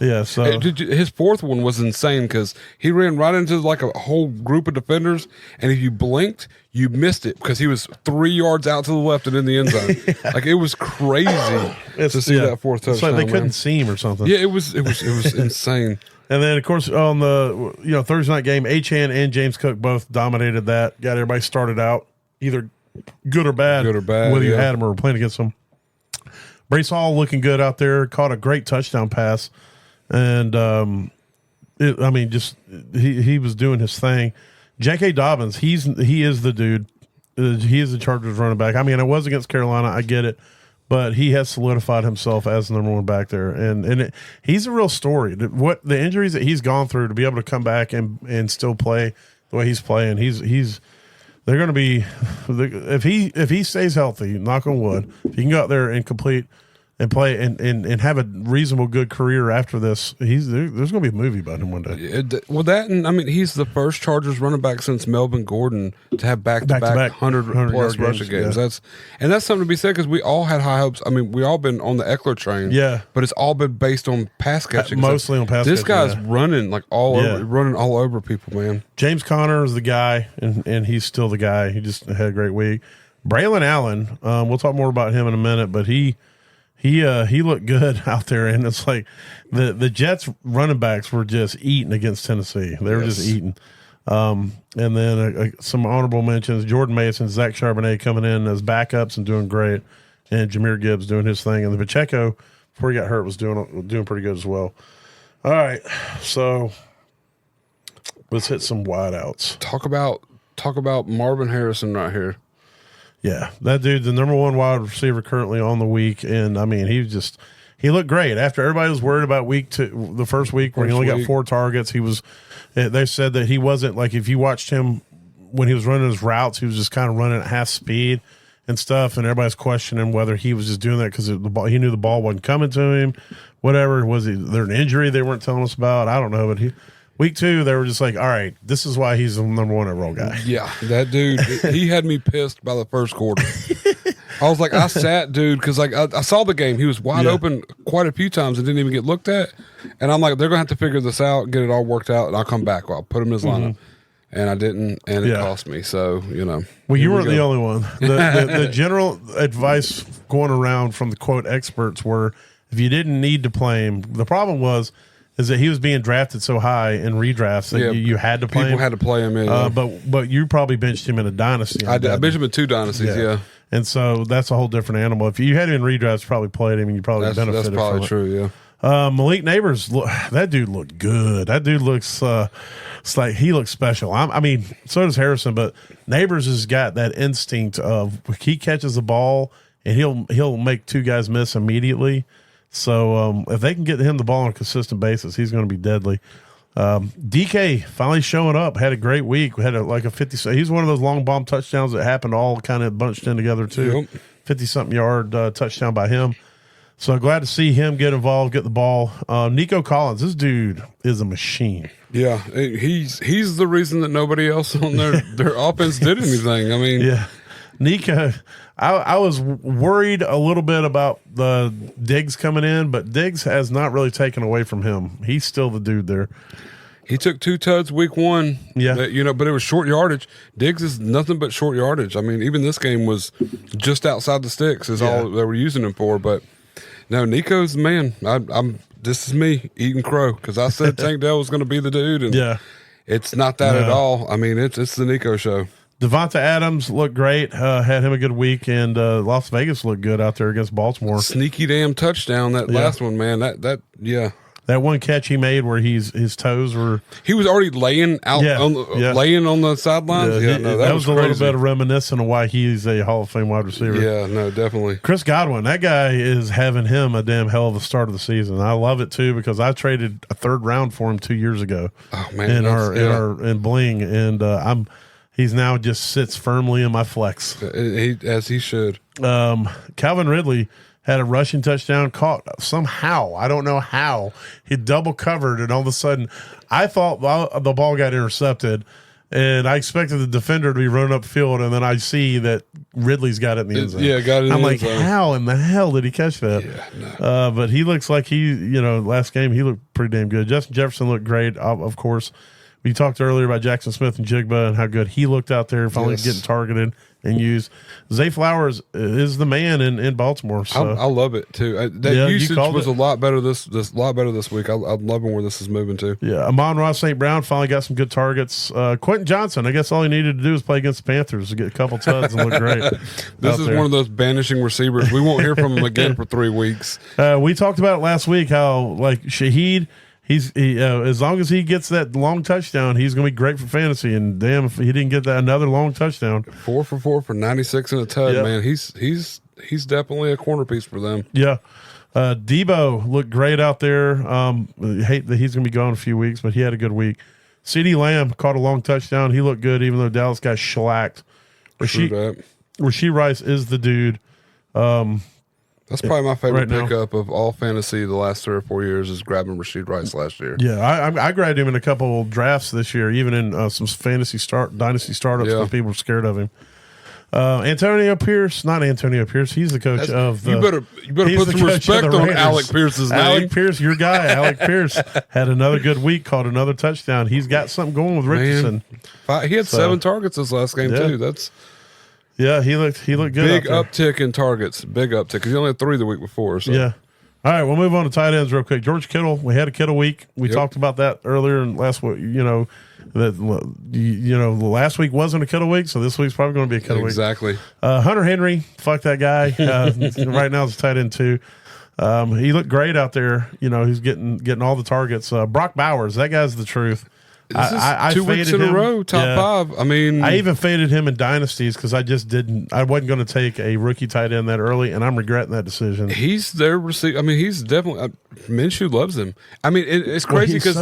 Yeah. So his fourth one was insane because he ran right into like a whole group of defenders, and if you blinked, you missed it because he was 3 yards out to the left and in the end zone. Like it was crazy to see that fourth touchdown. It's like they couldn't see him or something. Yeah, it was insane. And then of course on the Thursday night game, Achane and James Cook both dominated that. Got everybody started out either good or bad, whether you had them or were playing against them. Brees Hall looking good out there. Caught a great touchdown pass, and he was doing his thing. J.K. Dobbins, he is the dude. He is the Chargers running back. I mean, it was against Carolina. I get it. But he has solidified himself as the number one back there. And he's a real story. What the injuries that he's gone through to be able to come back and still play the way he's playing, they're going to be – if he stays healthy, knock on wood, if he can go out there and complete – and play and have a reasonable good career after this, there's going to be a movie about him one day. Well, that and I mean he's the first Chargers running back since Melvin Gordon to have back-to-back 100 plus rushing games. Yeah. That's something to be said because we all had high hopes. I mean, we all been on the Eckler train. Yeah, but it's all been based on pass catching. Mostly on pass catching. This guy's running like running all over people, man. James Conner is the guy, and he's still the guy. He just had a great week. Braylon Allen, we'll talk more about him in a minute, but he looked good out there, and it's like the Jets running backs were just eating against Tennessee. They were just eating. And then some honorable mentions: Jordan Mason, Zach Charbonnet coming in as backups and doing great, and Jahmyr Gibbs doing his thing. And the Pacheco, before he got hurt, was doing pretty good as well. All right, so let's hit some wideouts. Talk about Marvin Harrison right here. Yeah, that dude's the number one wide receiver currently on the week, and I mean he looked great after everybody was worried about the first week where he only got 4 targets. They said that he wasn't like if you watched him when he was running his routes, he was just kind of running at half speed and stuff, and everybody's questioning whether he was just doing that because he knew the ball wasn't coming to him. Whatever was there an injury they weren't telling us about? I don't know, but Week 2, they were just like, all right, this is why he's the number one overall guy. Yeah, that dude, he had me pissed by the first quarter. I was like, I sat, dude, because like I saw the game. He was wide open quite a few times and didn't even get looked at. And I'm like, they're going to have to figure this out, get it all worked out, and I'll come back. I'll put him in his lineup. And I didn't, and it cost me. So, Well, you weren't the only one. The general advice going around from the quote experts were if you didn't need to play him, the problem is that he was being drafted so high in redrafts that you had to play him. People had to play him in. But you probably benched him in a dynasty. I benched him in 2 dynasties, yeah. And so that's a whole different animal. If you had him in redrafts, you probably played him and you probably benefited from it. That's probably true, yeah. Malik Neighbors, that dude looked good. That dude looks it's like he looks special. I mean, so does Harrison, but Neighbors has got that instinct of he catches the ball and he'll make two guys miss immediately. So if they can get him the ball on a consistent basis, he's going to be deadly. DK finally showing up, had a great week. We had like a 50. He's one of those long bomb touchdowns that happened all kind of bunched in together too. 50-something yard touchdown by him. So glad to see him get involved, get the ball. Nico Collins, this dude is a machine. Yeah, he's the reason that nobody else on their offense did anything. I mean, yeah, Nico. I was worried a little bit about the Diggs coming in, but Diggs has not really taken away from him. He's still the dude there. He took 2 tuds week 1. Yeah. But it was short yardage. Diggs is nothing but short yardage. I mean, even this game was just outside the sticks is all they were using him for. But no, Nico's the man. This is me eating crow because I said Tank Dell was going to be the dude, and it's not that at all. I mean, it's the Nico show. Devonta Adams looked great. Had him a good week, and Las Vegas looked good out there against Baltimore. Sneaky damn touchdown that last one, man. That one catch he made where his toes were. He was already laying out, laying on the sidelines. That was a crazy. little bit of reminiscent of why he's a Hall of Fame wide receiver. Yeah, no, definitely. Chris Godwin, that guy is having him a damn hell of a start of the season. I love it too because I traded a 3rd round for him 2 years ago. Oh man, in Bling, and he's now just sits firmly in my flex. As he should. Calvin Ridley had a rushing touchdown, caught somehow. I don't know how. He double covered, and all of a sudden, I thought the ball got intercepted, and I expected the defender to be running up field, and then I see that Ridley's got it in the end zone. Yeah, got it in the end zone. How in the hell did he catch that? Yeah, no. But he looks like last game, he looked pretty damn good. Justin Jefferson looked great, of course. We talked earlier about Jackson Smith and Jigba and how good he looked out there, finally getting targeted and used. Zay Flowers is the man in Baltimore. So I love it too. That usage was a lot better this week. I'm loving where this is moving to. Yeah, Amon-Ra St. Brown finally got some good targets. Quentin Johnson, I guess all he needed to do was play against the Panthers to get a couple tuds and look great. This is one of those banishing receivers. We won't hear from him again for 3 weeks. We talked about it last week how like Shaheed. He as long as he gets that long touchdown, he's going to be great for fantasy. And damn, if he didn't get that another long touchdown, 4 for 4 for 96 and a tud, man. He's definitely a corner piece for them. Yeah, Debo looked great out there. Hate that he's going to be gone in a few weeks, but he had a good week. CeeDee Lamb caught a long touchdown. He looked good, even though Dallas got shellacked. Rasheed Rice is the dude. That's probably my favorite pickup of all fantasy the last 3 or 4 years is grabbing Rasheed Rice last year. Yeah, I grabbed him in a couple of drafts this year, even in some fantasy dynasty startups because people were scared of him. Antonio Pierce, not Antonio Pierce. He's the coach of the. You better put some respect on Alec Pierce's name. Alec Pierce, your guy, Alec Pierce, had another good week, caught another touchdown. He's got something going with Richardson. He had 7 targets this last game too. Yeah, he looked good. Big uptick in targets. Big uptick because he only had 3 the week before. So. Yeah. All right, we'll move on to tight ends real quick. George Kittle, we had a Kittle week. We talked about that earlier in last week. Last week wasn't a Kittle week, so this week's probably going to be a Kittle week. Exactly. Hunter Henry, fuck that guy. Right now, it's tight end too. He looked great out there. He's getting all the targets. Brock Bowers, that guy's the truth. I 2 weeks in a row, top 5. I mean, I even faded him in dynasties because I just didn't. I wasn't going to take a rookie tight end that early, and I'm regretting that decision. He's their receiver. I mean, he's definitely. Minshew loves him. I mean, it's crazy because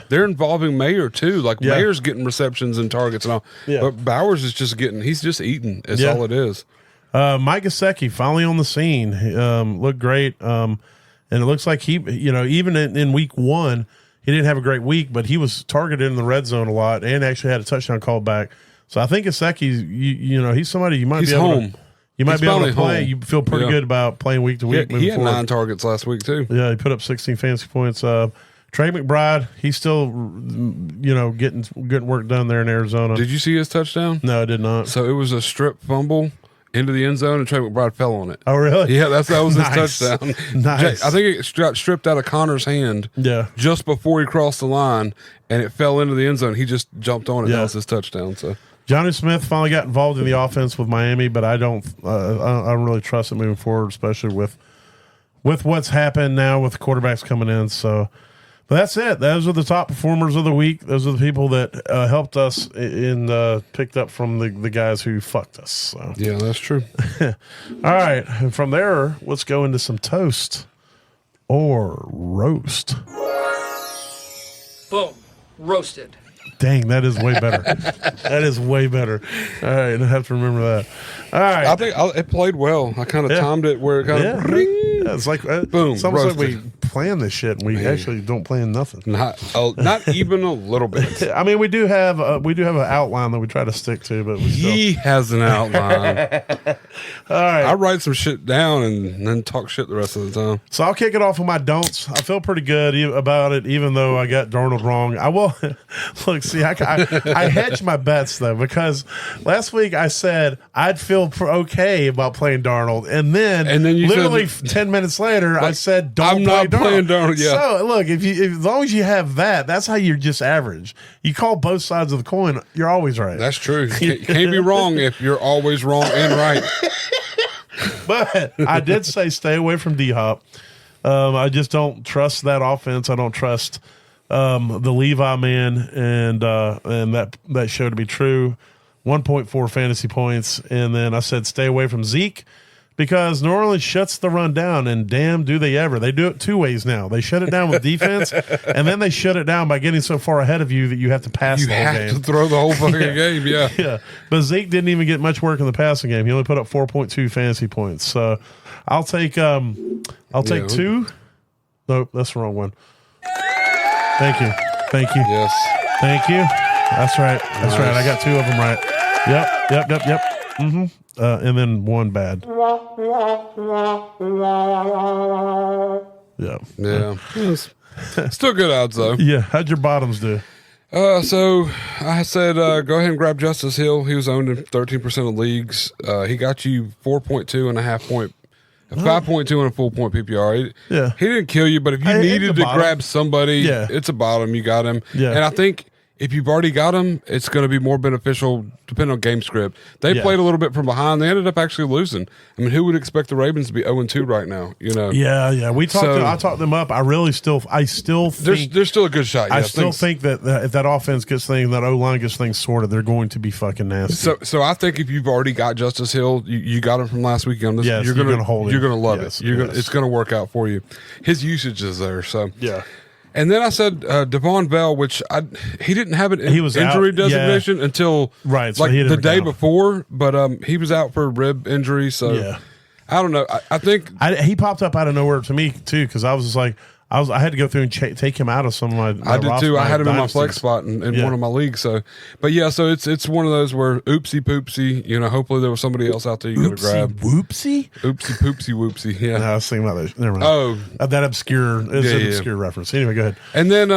they're involving Mayer too. Like Mayer's getting receptions and targets and all. Yeah. But Bowers is just getting. He's just eating. That's all it is. Mike Gesicki finally on the scene. Looked great, and it looks like he. Even in week 1. He didn't have a great week, but he was targeted in the red zone a lot and actually had a touchdown call back. So I think Gesicki, he's somebody you might be able to. You might be able to play. You feel pretty good about playing week to week. He had 9 targets last week too. Yeah, he put up 16 fantasy points. Trey McBride, he's still, getting work done there in Arizona. Did you see his touchdown? No, I did not. So it was a strip fumble into the end zone, and Trey McBride fell on it. Oh, really? Yeah, that was his touchdown. Nice. I think it got stripped out of Connor's hand just before he crossed the line, and it fell into the end zone. He just jumped on it. That was his touchdown. So Johnny Smith finally got involved in the offense with Miami, but I don't really trust it moving forward, especially with what's happened now with the quarterbacks coming in. So But that's it. Those are the top performers of the week. Those are the people that helped us in picked up from the guys who fucked us. So. Yeah, that's true. All right. And from there, let's go into some toast or roast. Boom. Roasted. Dang, that is way better. That is way better. All right. I have to remember that. All right. I think it played well. I kind of timed it where it kind of ring. Yeah, it's like Boom, it's almost like roasted. we plan this shit and we actually don't plan nothing. Not even a little bit. I mean, we do have an outline that we try to stick to, but we still. He has an outline. All right. I write some shit down and then talk shit the rest of the time. So I'll kick it off with my don'ts. I feel pretty good about it, even though I got Darnold wrong. I will look. See, I hedged my bets though, because last week I said I'd feel okay about playing Darnold, and then you literally said, 10 minutes later I said don't. I'm not playing Darnold. Yeah. So look, if as long as you have that, that's how you're just average. You call both sides of the coin, you're always right. That's true. You can't be wrong if you're always wrong and right. But I did say stay away from D-Hop. I just don't trust that offense. I don't trust the Levi man, and that showed to be true. 1.4 fantasy points, and then I said stay away from Zeke because New Orleans shuts the run down, and damn, do they ever. They do it two ways now. They shut it down with defense, and then they shut it down by getting so far ahead of you that you have to pass the whole game. You have to throw the whole fucking game, yeah. Yeah, but Zeke didn't even get much work in the passing game. He only put up 4.2 fantasy points. So I'll take two. Nope, that's the wrong one. Thank you. Yes. Thank you. That's right. That's right. I got two of them right. Yep. Mm-hmm. And then one bad. Yeah. Yeah. Still good odds, though. Yeah. How'd your bottoms do? So I said, go ahead and grab Justice Hill. He was owned in 13% of leagues. He got you 4.2 and a half point, 5.2 and a full point PPR. He didn't kill you, but if you needed to grab somebody, it's a bottom. You got him. Yeah. And I think if you've already got him, it's going to be more beneficial depending on game script. They played a little bit from behind. They ended up actually losing. I mean, who would expect the Ravens to be 0-2 right now? You know? Yeah. I talked them up. I still think there's still a good shot. I still think that if that offense gets things, that O-line gets things sorted, they're going to be fucking nasty. So I think if you've already got Justice Hill, you got him from last weekend. You're going to hold him. You're going to love it. It's going to work out for you. His usage is there. So yeah. And then I said Devon Bell, which he didn't have an injury designation until so the day before, but he was out for a rib injury. So I don't know. I think he popped up out of nowhere to me too, because I was just like, I had to go through and take him out of some of my I did too. I had him in my flex dynasties. spot in one of my leagues. So, but yeah, so it's one of those where oopsie poopsie. You know, hopefully there was somebody else out there you could have grabbed. Whoopsie, oopsie poopsie whoopsie. Yeah, no, I was thinking about that. Never mind. Oh, that obscure. It's an obscure reference. Anyway, go ahead. And then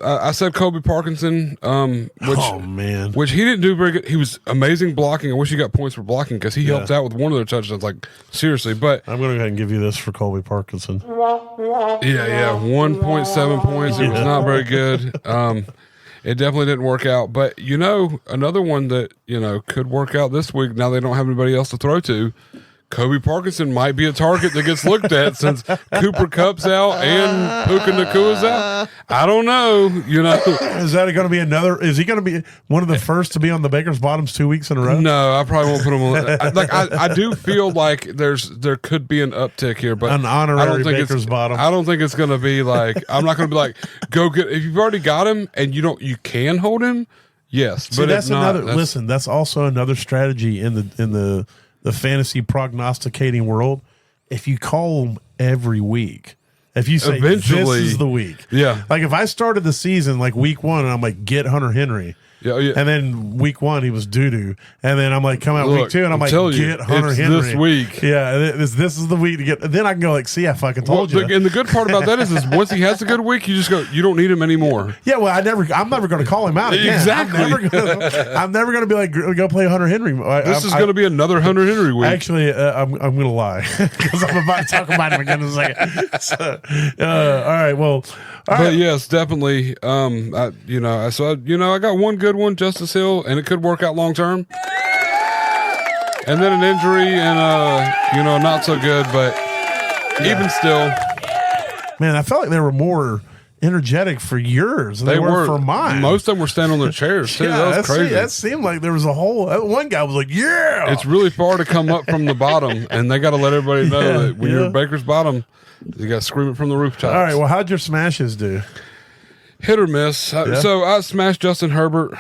I said Kobe Parkinson. Which he didn't do very good. He was amazing blocking. I wish he got points for blocking because he helped out with one of their touchdowns. Like seriously, but I'm going to go ahead and give you this for Colby Parkinson. Yeah, 1.7 points. It was not very good. It definitely didn't work out. But, another one that, could work out this week, now they don't have anybody else to throw to, Kobe Parkinson might be a target that gets looked at since Cooper Kupp's out and Puka Nakua's out. I don't know, Is that going to be another? Is he going to be one of the first to be on the Baker's bottoms 2 weeks in a row? No, I probably won't put him on. I do feel like there could be an uptick here, but an honorary Baker's bottom. I don't think it's going to be like, I'm not going to be like, go get, if you've already got him and you can hold him. Yes. See, but that's listen, that's also another strategy in the fantasy prognosticating world. If you call them every week, if you say eventually, this is the week, like if I started the season like week 1 and I'm like get Hunter Henry, and then week 1 he was doo-doo, and then I'm like come out week 2 and I'm like get Hunter Henry this week. This is the week to get. Then I can go like, see, I fucking told you. And the good part about that is once he has a good week, you just go, you don't need him anymore. Yeah, well, I'm never going to call him out again. Exactly. I'm never going to be like go play Hunter Henry. This is going to be another Hunter Henry week. Actually, I'm going to lie because I'm about to talk about him again in a second. So, all right, well. But yes, definitely. I got one good one, Justice Hill, and it could work out long term. And then an injury and not so good, but even still. Man, I felt like there were more energetic for yours. They were for mine. Most of them were standing on their chairs too. Yeah, that was crazy. That seemed like there was a whole. One guy was like, "Yeah." It's really far to come up from the bottom, and they got to let everybody know that when you're at Baker's bottom, you got to scream it from the rooftops. All right. Well, how'd your smashes do? Hit or miss. So I smashed Justin Herbert.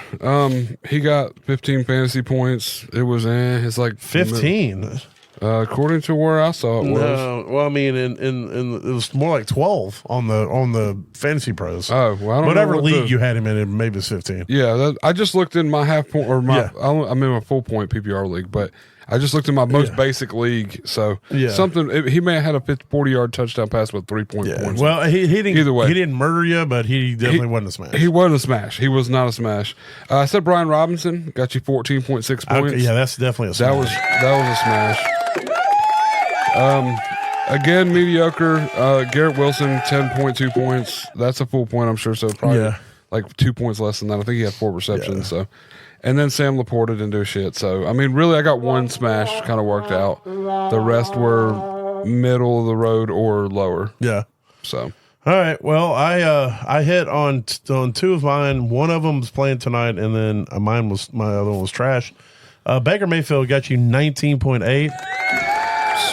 He got 15 fantasy points. It was it's like 15. According to where I saw it was. No, well, I mean, in it was more like 12 on the Fantasy Pros. Oh, well, I don't whatever know league you had him in, maybe it's 15. Yeah, I just looked in my half point or my. I'm in my full point PPR league, but I just looked in my most basic league. So he may have had a 40-yard touchdown pass with 3 point points. Well, he didn't. Either way, he didn't murder you, but he definitely wasn't a smash. He wasn't a smash. He was not a smash. I said Brian Robinson got you 14.6 points. Okay, yeah, that's definitely a smash. That was a smash. Again, mediocre. Garrett Wilson, 10.2 points. That's a full point, I'm sure. So probably like 2 points less than that. I think he had 4 receptions. So, and then Sam Laporta didn't do shit. So, I mean, really, I got one smash kind of worked out. The rest were middle of the road or lower. Yeah. So. All right. Well, I hit on 2 of mine. One of them was playing tonight, and then my other one was trash. Baker Mayfield got you 19.8.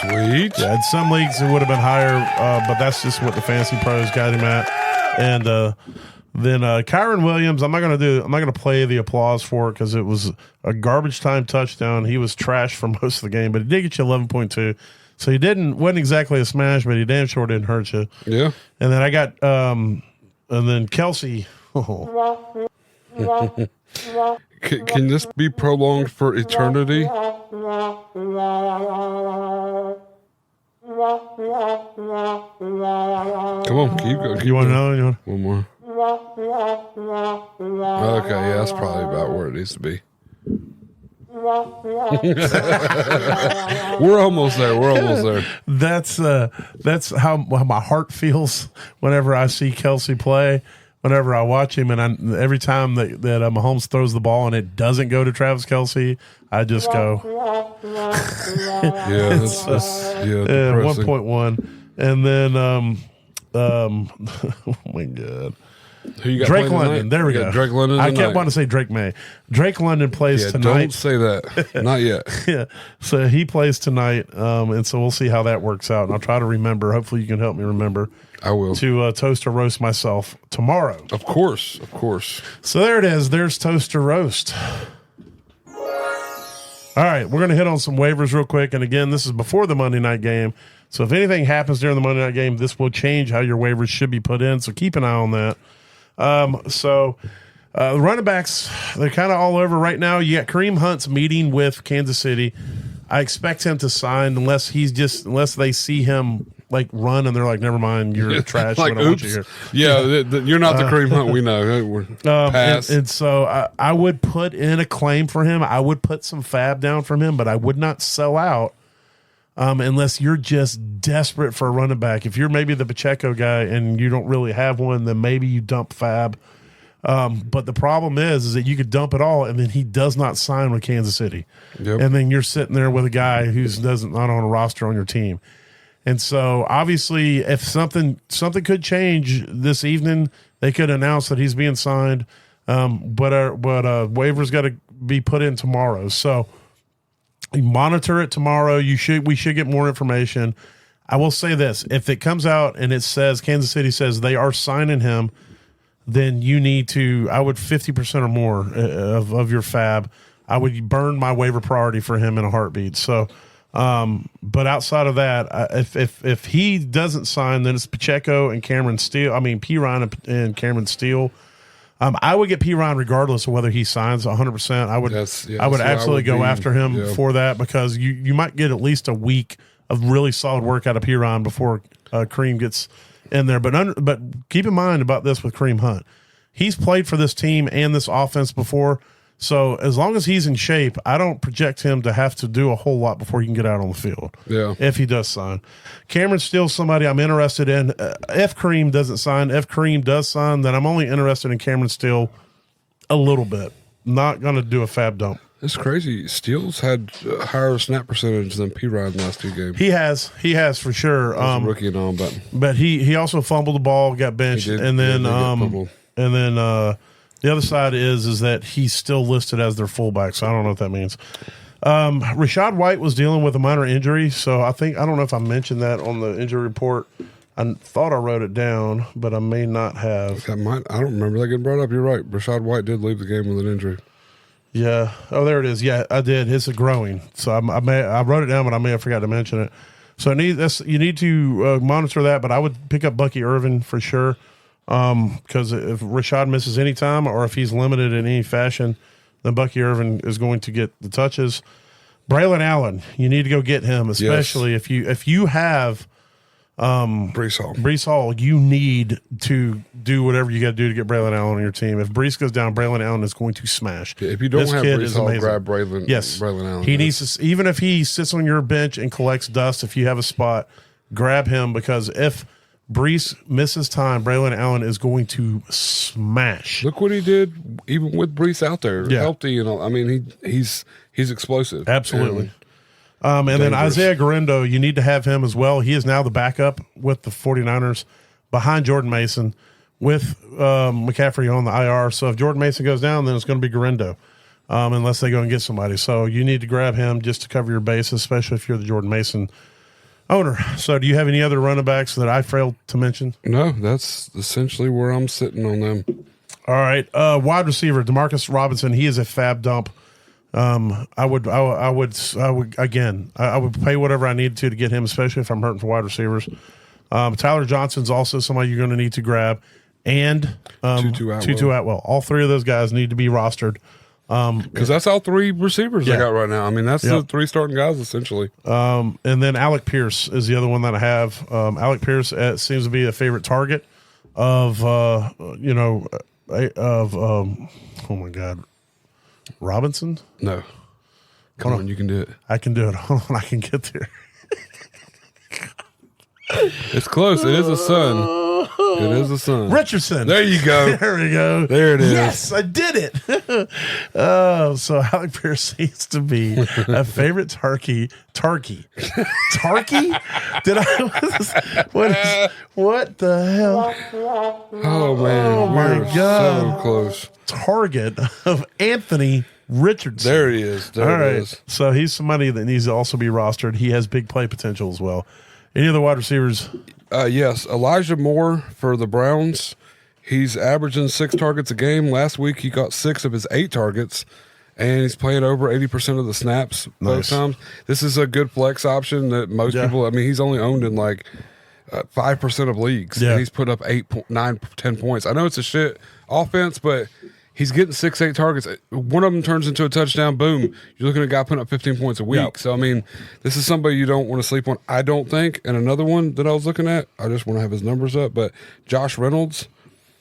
Sweet. Yeah, in some leagues it would have been higher, but that's just what the Fantasy Pros got him at. And then Kyron Williams, I'm not gonna play the applause for it because it was a garbage time touchdown. He was trash for most of the game, but he did get you 11.2. So he wasn't exactly a smash, but he damn sure didn't hurt you. Yeah. And then I got and then Kelsey. Oh. Can this be prolonged for eternity? Come on, keep going. You want to know? One more. Okay, yeah, that's probably about where it needs to be. We're almost there. That's how my heart feels whenever I see Kelsey play. Whenever I watch him, and every time that Mahomes throws the ball and it doesn't go to Travis Kelce, I just go, yeah, that's 1.1, and then oh my god. Who you got Drake London. There we go. Drake London. I kept wanting to say Drake May. Drake London plays tonight. Don't say that. Not yet. Yeah. So he plays tonight, and so we'll see how that works out. And I'll try to remember. Hopefully, you can help me remember. I will. To toast or roast myself tomorrow. Of course. So there it is. There's toast or roast. All right, we're going to hit on some waivers real quick. And again, this is before the Monday night game. So if anything happens during the Monday night game, this will change how your waivers should be put in. So keep an eye on that. The running backs, they're kind of all over right now. You got Kareem Hunt's meeting with Kansas City. I expect him to sign unless they see him like run and they're like, never mind, you're trash. Like, I don't want you here. Yeah, you're not the Kareem Hunt we know. Pass. And so I would put in a claim for him. I would put some fab down from him, but I would not sell out unless you're just desperate for a running back. If you're maybe the Pacheco guy and you don't really have one, then maybe you dump fab. But the problem is that you could dump it all, and then he does not sign with Kansas City, and then you're sitting there with a guy who's not on a roster on your team. And so, obviously, if something could change this evening, they could announce that he's being signed. But waivers got to be put in tomorrow. So monitor it tomorrow. We should get more information. I will say this: if it comes out and it says Kansas City says they are signing him, then you need to. I would 50% or more of your fab. I would burn my waiver priority for him in a heartbeat. So. But outside of that, if he doesn't sign, then it's Pacheco and Cameron Steele. I mean, P. Ryan and Cameron Steele. I would get P. Ryan regardless of whether he signs 100%. I would absolutely go after him for that because you might get at least a week of really solid work out of P. Ryan before Kareem gets in there. But keep in mind about this with Kareem Hunt. He's played for this team and this offense before. So as long as he's in shape, I don't project him to have to do a whole lot before he can get out on the field. Yeah. If he does sign. Cameron Steele's somebody I'm interested in. If Kareem doesn't sign, if Kareem does sign, then I'm only interested in Cameron Steele a little bit. Not going to do a fab dump. It's crazy. Steele's had a higher snap percentage than P-Rod in the last 2 games. He has for sure. Rookie and all, but he also fumbled the ball, got benched, and then the other side is that he's still listed as their fullback. So I don't know what that means. Rashad White was dealing with a minor injury, so I don't know if I mentioned that on the injury report. I thought I wrote it down, but I may not have. I don't remember that getting brought up. You're right. Rashad White did leave the game with an injury. Yeah. Oh, there it is. Yeah, I did. It's a growing. So I wrote it down, but I may have forgot to mention it. So you need to monitor that, but I would pick up Bucky Irvin for sure, because if Rashad misses any time or if he's limited in any fashion, then Bucky Irvin is going to get the touches. Braylon Allen, you need to go get him, especially if you have Breece Hall, you need to do whatever you got to do to get Braylon Allen on your team. If Breece goes down, Braylon Allen is going to smash. Yeah, if you don't have Breece Hall, grab Braylon. Yes, Braylon Allen. He needs to, even if he sits on your bench and collects dust. If you have a spot, grab him, because if Breece misses time, Braylon Allen is going to smash. Look what he did, even with Breece out there, healthy and all. I mean, he's explosive. Absolutely. And then Isaiah Garendo, you need to have him as well. He is now the backup with the 49ers behind Jordan Mason with McCaffrey on the IR. So if Jordan Mason goes down, then it's going to be Garendo, unless they go and get somebody. So you need to grab him just to cover your bases, especially if you're the Jordan Mason owner. So do you have any other running backs that I failed to mention? No, that's essentially where I'm sitting on them. All right. Wide receiver, Demarcus Robinson. He is a fab dump. I would pay whatever I need to get him, especially if I'm hurting for wide receivers. Tyler Johnson's also somebody you're going to need to grab, and Tutu Atwell. All 3 of those guys need to be rostered. Because that's all 3 receivers I got right now. I mean, that's the 3 starting guys essentially. And then Alec Pierce is the other one that I have. Alec Pierce seems to be a favorite target of oh my God. Robinson? No. Come on, you can do it. I can do it. Hold on, I can get there. It's close. It is a son. It is a son. Richardson. There you go. There we go. There it is. Yes, I did it. So Alec Pierce seems to be a favorite Tarky? Did I? What the hell? Oh man! Oh my God! So close. Target of Anthony Richardson. There he is. There All right. it is. So he's somebody that needs to also be rostered. He has big play potential as well. Any other wide receivers? Yes. Elijah Moore for the Browns. He's averaging 6 targets a game. Last week he got 6 of his 8 targets, and he's playing over 80% of the snaps both times. This is a good flex option that most people, I mean, he's only owned in like 5% of leagues, and he's put up 8, 9, 10 points. I know it's a shit offense, but he's getting 6, 8 targets. One of them turns into a touchdown. Boom. You're looking at a guy putting up 15 points a week. Yep. So, I mean, this is somebody you don't want to sleep on, I don't think. And another one that I was looking at, I just want to have his numbers up, but Josh Reynolds.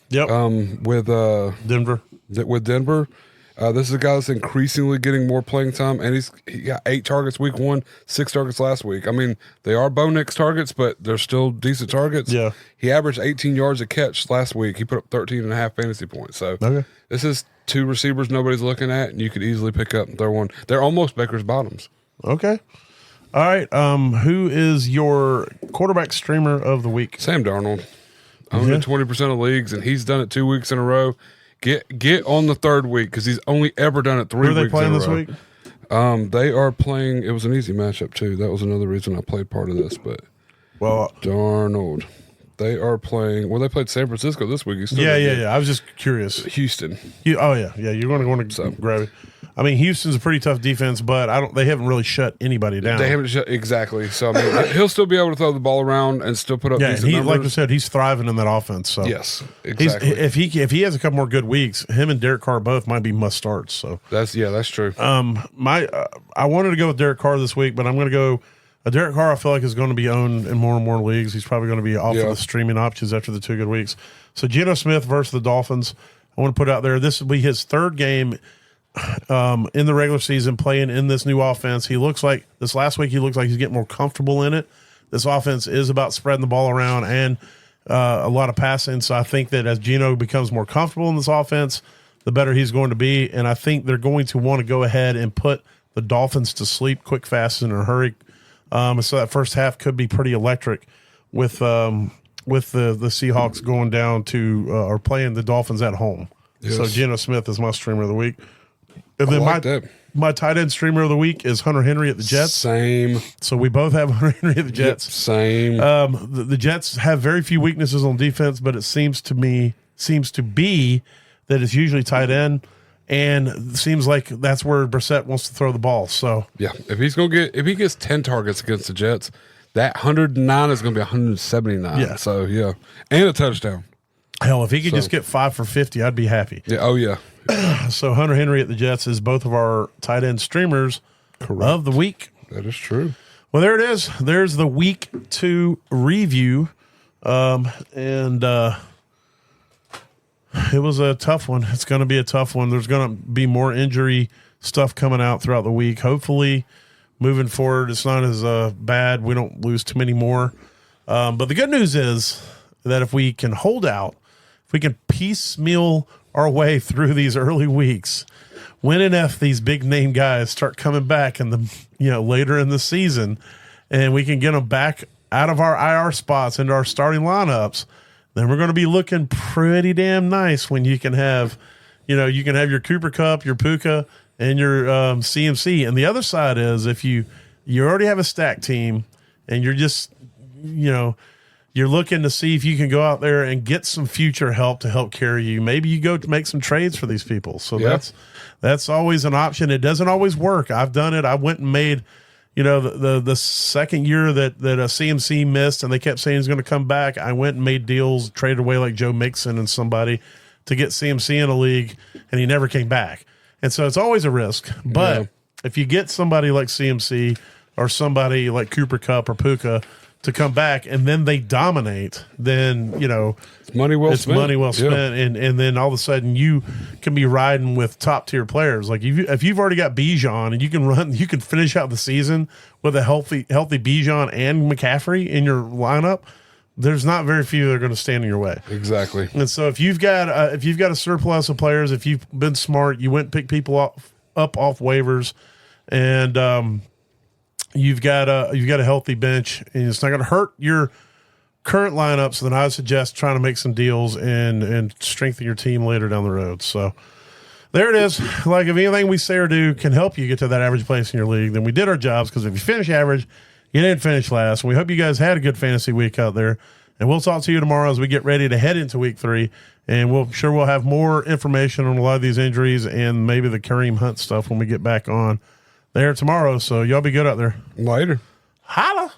Yep. With Denver. This is a guy that's increasingly getting more playing time, and he got 8 targets week 1, 6 targets last week. I mean, they are Bo Nix targets, but they're still decent targets. Yeah. He averaged 18 yards a catch last week. He put up 13.5 fantasy points. So This is 2 receivers nobody's looking at, and you could easily pick up and throw one. They're almost Becker's bottoms. Okay. All right. Who is your quarterback streamer of the week? Sam Darnold. Owned in 20% of leagues, and he's done it 2 weeks in a row. Get on the 3rd week because he's only ever done it 3 weeks in a row. Who are they playing this week? They are playing. It was an easy matchup too. That was another reason I played part of this. But Darnold, they are playing. Well, they played San Francisco this week. Yeah. I was just curious. Houston. You're going to want to grab it. I mean, Houston's a pretty tough defense, but they haven't really shut anybody down. They haven't shut exactly. So I mean, he'll still be able to throw the ball around and still put up. Yeah, decent numbers. Like I said, he's thriving in that offense. So yes, exactly. If he has a couple more good weeks, him and Derek Carr both might be must starts. So that's true. I wanted to go with Derek Carr this week, but I'm going to go. Derek Carr, I feel like, is going to be owned in more and more leagues. He's probably going to be off of the streaming options after the 2 good weeks. So Geno Smith versus the Dolphins. I want to put out there. This will be his 3rd game in the regular season playing in this new offense. He looks like this last week. He looks like he's getting more comfortable in it. This offense is about spreading the ball around and a lot of passing. So I think that as Geno becomes more comfortable in this offense, the better he's going to be. And I think they're going to want to go ahead and put the Dolphins to sleep quick, fast, and in a hurry. So that first half could be pretty electric with the Seahawks going down to or playing the Dolphins at home. Yes. So Geno Smith is my streamer of the week. And then my tight end streamer of the week is Hunter Henry at the Jets. Same. So we both have Hunter Henry at the Jets. Yep, same. The Jets have very few weaknesses on defense, but it seems to be that it's usually tight end, and it seems like that's where Brissett wants to throw the ball. So yeah, if he gets 10 targets against the Jets, that 109 is going to be 179. Yeah. So yeah, and a touchdown. Hell, if he could just get 5 for 50, I'd be happy. Yeah. Oh yeah. So Hunter Henry at the Jets is both of our tight end streamers of the week. That is true. Well, there it is. There's the week 2 review, and it was a tough one. It's going to be a tough one. There's going to be more injury stuff coming out throughout the week. Hopefully, moving forward, it's not as bad. We don't lose too many more. But the good news is that if we can hold out, if we can piecemeal our way through these early weeks, when and if these big name guys start coming back in the later in the season, and we can get them back out of our IR spots into our starting lineups, then we're going to be looking pretty damn nice when you can have, you can have your Cooper Kupp, your Puka, and your CMC. And the other side is if you already have a stacked team and you're just, you're looking to see if you can go out there and get some future help to help carry you. Maybe you go to make some trades for these people. So that's always an option. It doesn't always work. I've done it. I went and made, the second year that a CMC missed and they kept saying he's going to come back, I went and made deals, traded away like Joe Mixon and somebody to get CMC in a league, and he never came back. And so it's always a risk. But if you get somebody like CMC or somebody like Cooper Kupp or Puka to come back and then they dominate, then it's money well spent. And then all of a sudden you can be riding with top tier players. Like if you've already got Bijan and you can finish out the season with a healthy Bijan and McCaffrey in your lineup, there's not very few that are going to stand in your way. Exactly. And so if you've got a surplus of players, if you've been smart, you went and pick people up off waivers, and you've got a healthy bench, and it's not going to hurt your current lineup. So then I would suggest trying to make some deals and strengthen your team later down the road. So there it is. Like if anything we say or do can help you get to that average place in your league, then we did our jobs. Because if you finish average, you didn't finish last. We hope you guys had a good fantasy week out there, and we'll talk to you tomorrow as we get ready to head into week 3. And we'll have more information on a lot of these injuries and maybe the Kareem Hunt stuff when we get back on there tomorrow. So y'all be good out there. Later. Holla.